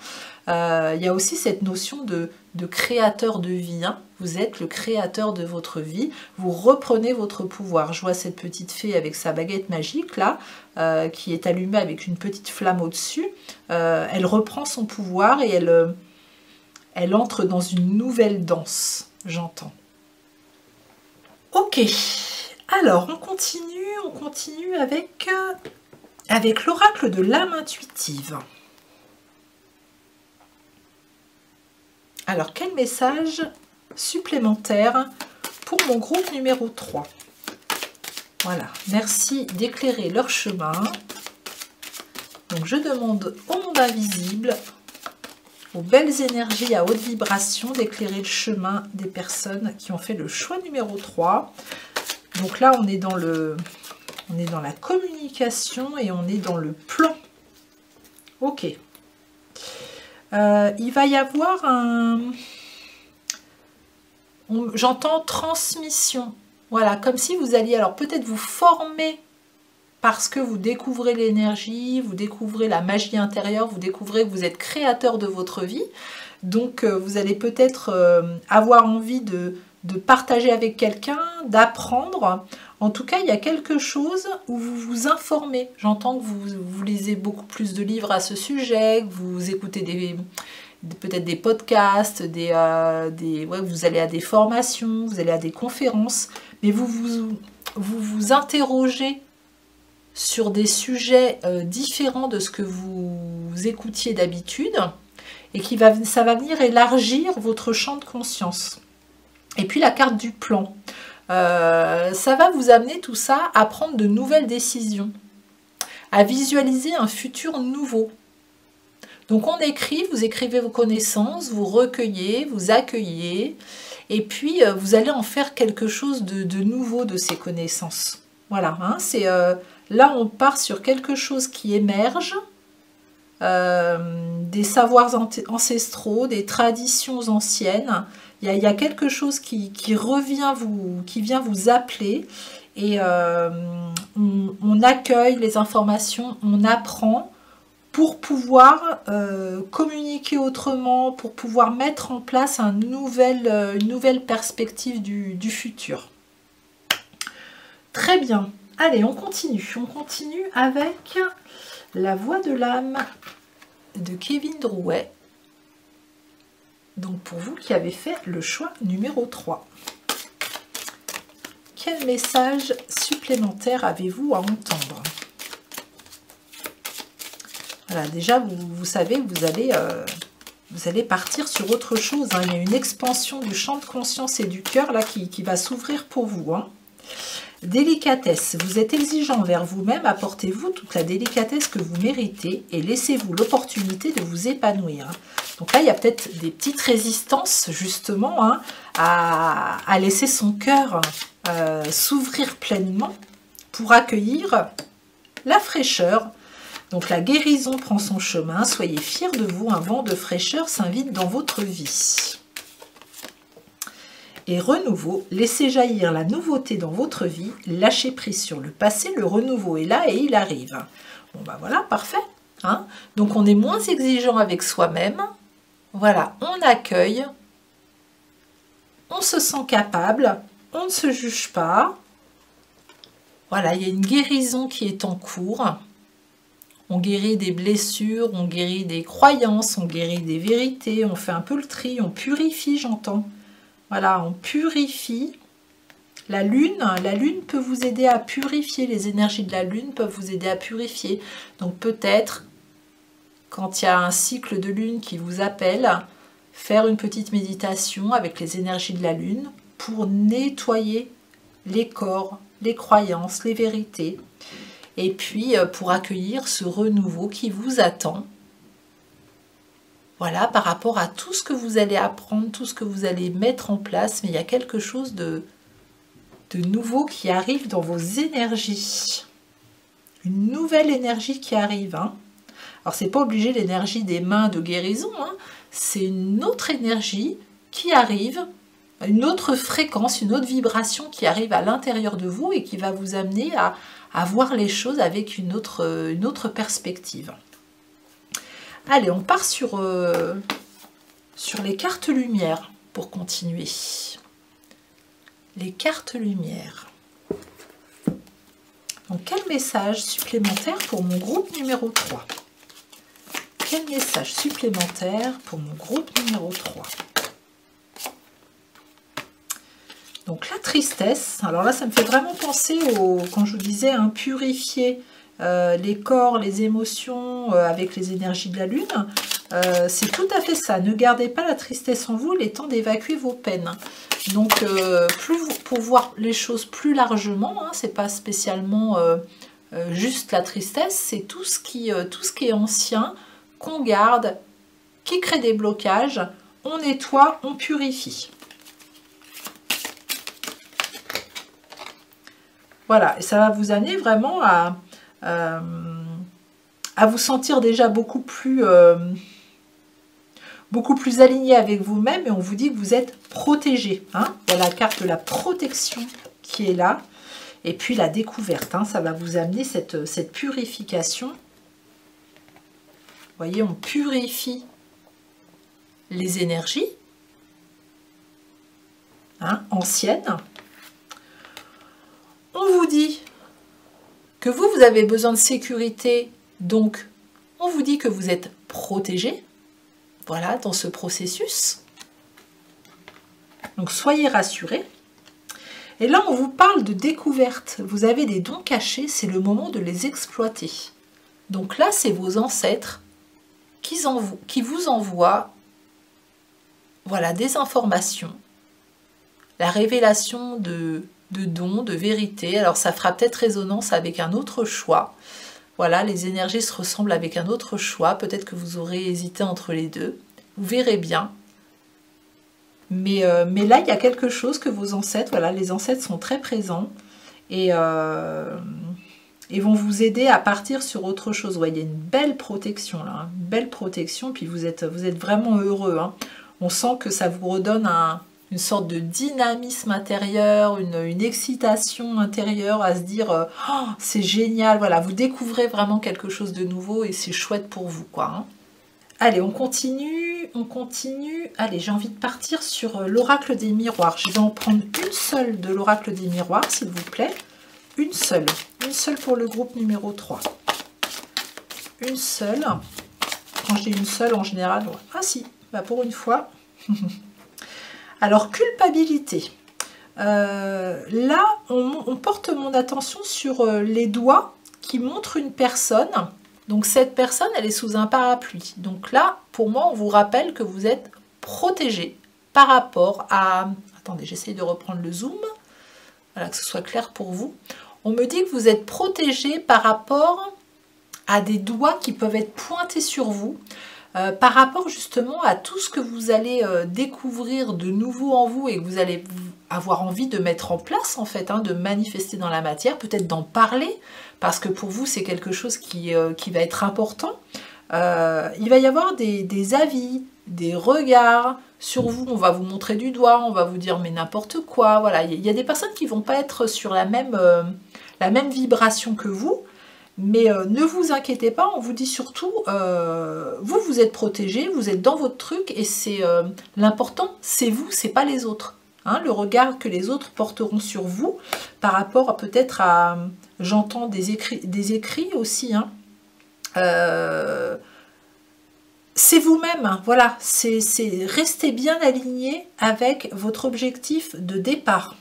Il y a aussi cette notion de créateur de vie, hein. Vous êtes le créateur de votre vie, vous reprenez votre pouvoir. Je vois cette petite fée avec sa baguette magique là, qui est allumée avec une petite flamme au-dessus. Elle reprend son pouvoir et elle entre dans une nouvelle danse, j'entends. Ok, alors on continue avec l'oracle de l'âme intuitive. Alors, quel message supplémentaire pour mon groupe numéro 3? Voilà, merci d'éclairer leur chemin. Donc, je demande au monde invisible, aux belles énergies à haute vibration, d'éclairer le chemin des personnes qui ont fait le choix numéro 3. Donc là, on est dans la communication et on est dans le plan. Ok. Il va y avoir j'entends transmission, voilà, comme si vous alliez alors peut-être vous former parce que vous découvrez l'énergie, vous découvrez la magie intérieure, vous découvrez que vous êtes créateur de votre vie, donc vous allez peut-être avoir envie de partager avec quelqu'un, d'apprendre. En tout cas, il y a quelque chose où vous vous informez. J'entends que vous lisez beaucoup plus de livres à ce sujet, que vous écoutez peut-être des podcasts, ouais, vous allez à des formations, vous allez à des conférences, mais vous interrogez sur des sujets différents de ce que vous écoutiez d'habitude, et ça va venir élargir votre champ de conscience. Et puis la carte du plan. Ça va vous amener tout ça à prendre de nouvelles décisions, à visualiser un futur nouveau. Donc on écrit, vous écrivez vos connaissances, vous recueillez, vous accueillez, et puis vous allez en faire quelque chose de nouveau de ces connaissances. Voilà, hein, là on part sur quelque chose qui émerge, des savoirs ancestraux, des traditions anciennes. Il y a quelque chose qui vient vous appeler, et on accueille les informations, on apprend, pour pouvoir communiquer autrement, pour pouvoir mettre en place une nouvelle perspective du futur. Très bien. Allez, on continue. On continue avec la voix de l'âme de Kevin Drouet. Donc pour vous qui avez fait le choix numéro 3. Quel message supplémentaire avez-vous à entendre? Voilà, déjà vous savez que vous allez partir sur autre chose. Hein. Il y a une expansion du champ de conscience et du cœur là qui va s'ouvrir pour vous. Hein. Délicatesse, vous êtes exigeant envers vous-même, apportez-vous toute la délicatesse que vous méritez et laissez-vous l'opportunité de vous épanouir. Donc là, il y a peut-être des petites résistances justement hein, à laisser son cœur s'ouvrir pleinement pour accueillir la fraîcheur. Donc la guérison prend son chemin, soyez fiers de vous, un vent de fraîcheur s'invite dans votre vie. Et renouveau, laissez jaillir la nouveauté dans votre vie, lâchez prise sur le passé, le renouveau est là et il arrive. Bon ben voilà, parfait. Hein. Donc on est moins exigeant avec soi-même, voilà, on accueille, on se sent capable, on ne se juge pas. Voilà, il y a une guérison qui est en cours. On guérit des blessures, on guérit des croyances, on guérit des vérités, on fait un peu le tri, on purifie, j'entends. Voilà, on purifie. La lune peut vous aider à purifier, les énergies de la lune peuvent vous aider à purifier. Donc peut-être, quand il y a un cycle de lune qui vous appelle, faire une petite méditation avec les énergies de la lune pour nettoyer les corps, les croyances, les vérités. Et puis pour accueillir ce renouveau qui vous attend. Voilà, par rapport à tout ce que vous allez apprendre, tout ce que vous allez mettre en place, mais il y a quelque chose de nouveau qui arrive dans vos énergies. Une nouvelle énergie qui arrive. Hein. Alors, ce n'est pas obligé l'énergie des mains de guérison, hein. C'est une autre énergie qui arrive, une autre fréquence, une autre vibration qui arrive à l'intérieur de vous et qui va vous amener à voir les choses avec une autre perspective. Allez, on part sur les cartes lumière pour continuer. Les cartes lumière. Donc, quel message supplémentaire pour mon groupe numéro 3? Quel message supplémentaire pour mon groupe numéro 3? Donc, la tristesse. Alors là, ça me fait vraiment penser quand je vous disais, hein, purifier les corps, les émotions avec les énergies de la lune. C'est tout à fait ça. Ne gardez pas la tristesse en vous, il est temps d'évacuer vos peines. Donc, pour voir les choses plus largement, hein, c'est pas spécialement juste la tristesse, c'est tout ce qui est ancien, qu'on garde, qui crée des blocages, on nettoie, on purifie. Voilà, et ça va vous amener vraiment à vous sentir déjà beaucoup plus aligné avec vous-même, et on vous dit que vous êtes protégé. Hein. Il y a la carte de la protection qui est là, et puis la découverte. Hein, ça va vous amener cette purification. Vous voyez, on purifie les énergies anciennes. On vous dit que vous avez besoin de sécurité, donc on vous dit que vous êtes protégé, voilà, dans ce processus. Donc soyez rassurés. Et là, on vous parle de découverte. Vous avez des dons cachés, c'est le moment de les exploiter. Donc là, c'est vos ancêtres qui vous envoient, voilà, des informations, la révélation de dons, de vérité. Alors ça fera peut-être résonance avec un autre choix. Voilà, les énergies se ressemblent avec un autre choix. Peut-être que vous aurez hésité entre les deux. Vous verrez bien. Mais là, il y a quelque chose que vos ancêtres, voilà, les ancêtres sont très présents et vont vous aider à partir sur autre chose. Ouais, il y a une belle protection là, hein, une belle protection. Puis vous êtes vraiment heureux. Hein. On sent que ça vous redonne une sorte de dynamisme intérieur, une excitation intérieure à se dire oh, c'est génial, voilà, vous découvrez vraiment quelque chose de nouveau et c'est chouette pour vous, quoi. Hein. Allez, on continue, on continue. Allez, j'ai envie de partir sur l'oracle des miroirs. Je vais en prendre une seule de l'oracle des miroirs, s'il vous plaît. Une seule pour le groupe numéro 3. Une seule. Quand je dis une seule, en général, ah si, bah pour une fois. Alors, culpabilité. Là, on porte mon attention sur les doigts qui montrent une personne. Donc, cette personne, elle est sous un parapluie. Donc là, pour moi, on vous rappelle que vous êtes protégé par rapport à... Attendez, j'essaye de reprendre le zoom. Voilà, que ce soit clair pour vous. On me dit que vous êtes protégé par rapport à des doigts qui peuvent être pointés sur vous. Par rapport justement à tout ce que vous allez découvrir de nouveau en vous et que vous allez avoir envie de mettre en place en fait, hein, de manifester dans la matière, peut-être d'en parler, parce que pour vous c'est quelque chose qui va être important. Il va y avoir des avis, des regards sur vous, on va vous montrer du doigt, on va vous dire mais n'importe quoi, voilà. Il y a des personnes qui ne vont pas être sur la même vibration que vous. Mais ne vous inquiétez pas, on vous dit surtout, vous êtes protégé, vous êtes dans votre truc et c'est l'important, c'est vous, c'est pas les autres. Hein, le regard que les autres porteront sur vous par rapport peut-être à, j'entends des écrits aussi, hein, c'est vous-même, hein, voilà, restez bien aligné avec votre objectif de départ.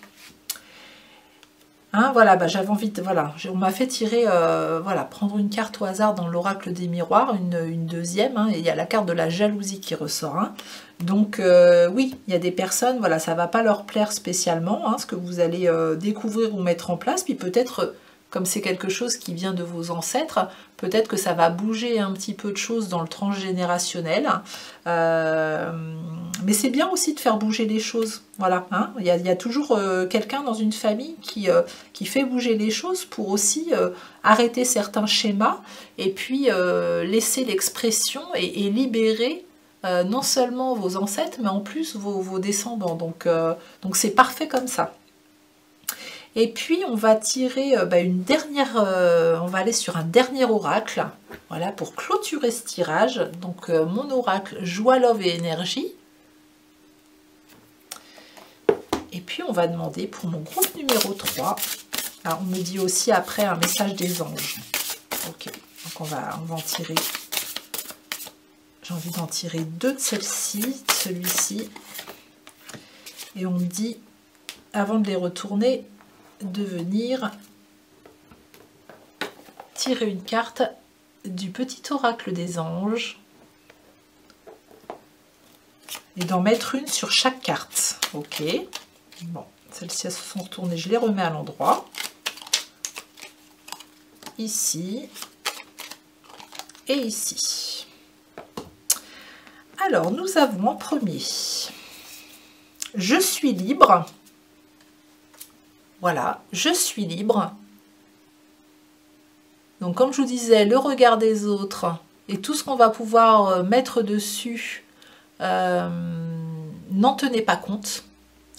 Hein, voilà, bah, j'avais envie de... Voilà, on m'a fait tirer, voilà, prendre une carte au hasard dans l'oracle des miroirs, une deuxième, hein, et il y a la carte de la jalousie qui ressort. Hein. Donc, oui, il y a des personnes, voilà, ça ne va pas leur plaire spécialement, hein, ce que vous allez découvrir ou mettre en place, puis peut-être, comme c'est quelque chose qui vient de vos ancêtres, peut-être que ça va bouger un petit peu de choses dans le transgénérationnel. Mais c'est bien aussi de faire bouger les choses. Voilà, hein. Il y a toujours quelqu'un dans une famille qui fait bouger les choses pour aussi arrêter certains schémas et puis laisser l'expression et libérer non seulement vos ancêtres, mais en plus vos descendants. Donc c'est parfait comme ça. Et puis on va tirer une dernière, on va aller sur un dernier oracle, voilà, pour clôturer ce tirage. Donc mon oracle joie, love et énergie. Et puis on va demander pour mon groupe numéro 3. Alors on me dit aussi après un message des anges. Ok, donc on va en tirer. J'ai envie d'en tirer deux de celle-ci, celui-ci. Et on me dit, avant de les retourner, de venir tirer une carte du petit oracle des anges et d'en mettre une sur chaque carte. Ok, bon, celles-ci se sont retournées, je les remets à l'endroit, ici et ici. Alors nous avons en premier, je suis libre. Voilà, je suis libre. Donc comme je vous disais, le regard des autres et tout ce qu'on va pouvoir mettre dessus, n'en tenez pas compte.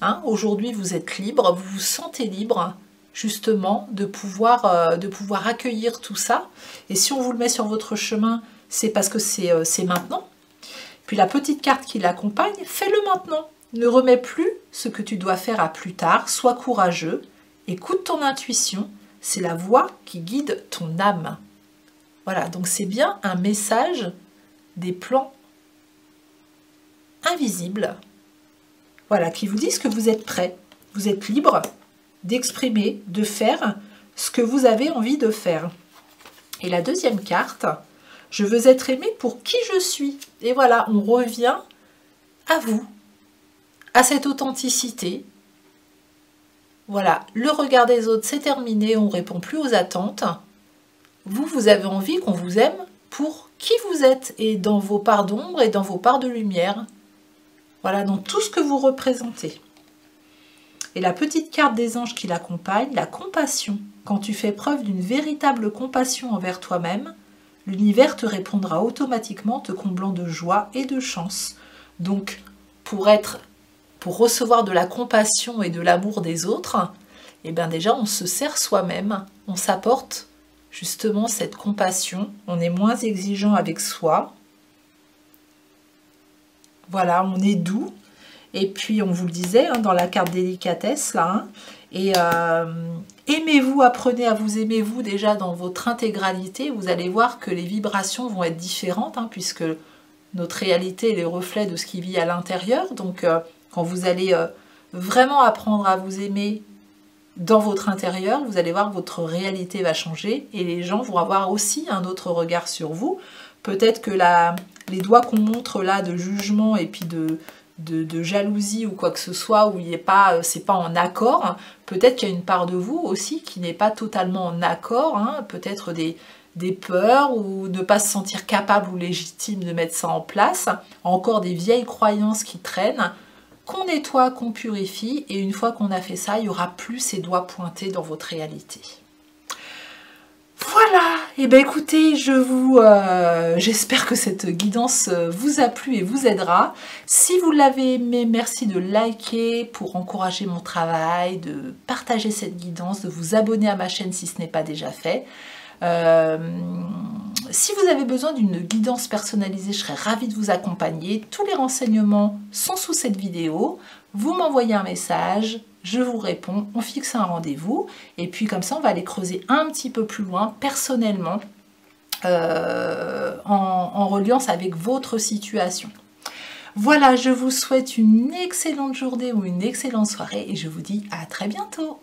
Hein, aujourd'hui, vous êtes libre, vous vous sentez libre justement de pouvoir accueillir tout ça. Et si on vous le met sur votre chemin, c'est parce que c'est maintenant. Puis la petite carte qui l'accompagne, fais-le maintenant. Ne remets plus ce que tu dois faire à plus tard, sois courageux. Écoute ton intuition, c'est la voix qui guide ton âme. Voilà, donc c'est bien un message des plans invisibles, voilà, qui vous disent que vous êtes prêt, vous êtes libre d'exprimer, de faire ce que vous avez envie de faire. Et la deuxième carte, je veux être aimé pour qui je suis. Et voilà, on revient à vous, à cette authenticité. Voilà, le regard des autres, c'est terminé, on ne répond plus aux attentes. Vous, vous avez envie qu'on vous aime pour qui vous êtes et dans vos parts d'ombre et dans vos parts de lumière. Voilà, dans tout ce que vous représentez. Et la petite carte des anges qui l'accompagne, la compassion. Quand tu fais preuve d'une véritable compassion envers toi-même, l'univers te répondra automatiquement, te comblant de joie et de chance. Donc, pour pour recevoir de la compassion et de l'amour des autres, et bien déjà on se sert soi-même, on s'apporte justement cette compassion, on est moins exigeant avec soi. Voilà, on est doux. Et puis, on vous le disait dans la carte délicatesse, là. Et aimez-vous, apprenez à vous aimer, vous, déjà dans votre intégralité. Vous allez voir que les vibrations vont être différentes, puisque notre réalité est le reflet de ce qui vit à l'intérieur. Donc, quand vous allez vraiment apprendre à vous aimer dans votre intérieur, vous allez voir que votre réalité va changer. Et les gens vont avoir aussi un autre regard sur vous. Peut-être que les doigts qu'on montre là de jugement et puis de jalousie ou quoi que ce soit, où c'est pas en accord, peut-être qu'il y a une part de vous aussi qui n'est pas totalement en accord, peut-être des peurs ou ne pas se sentir capable ou légitime de mettre ça en place, encore des vieilles croyances qui traînent, qu'on nettoie, qu'on purifie, et une fois qu'on a fait ça, il n'y aura plus ces doigts pointés dans votre réalité. Voilà, et bien écoutez, j'espère que cette guidance vous a plu et vous aidera. Si vous l'avez aimé, merci de liker pour encourager mon travail, de partager cette guidance, de vous abonner à ma chaîne si ce n'est pas déjà fait. Si vous avez besoin d'une guidance personnalisée, je serais ravie de vous accompagner. Tous les renseignements sont sous cette vidéo. Vous m'envoyez un message, je vous réponds, on fixe un rendez-vous. Et puis comme ça, on va aller creuser un petit peu plus loin, personnellement, en reliance avec votre situation. Voilà, je vous souhaite une excellente journée ou une excellente soirée et je vous dis à très bientôt.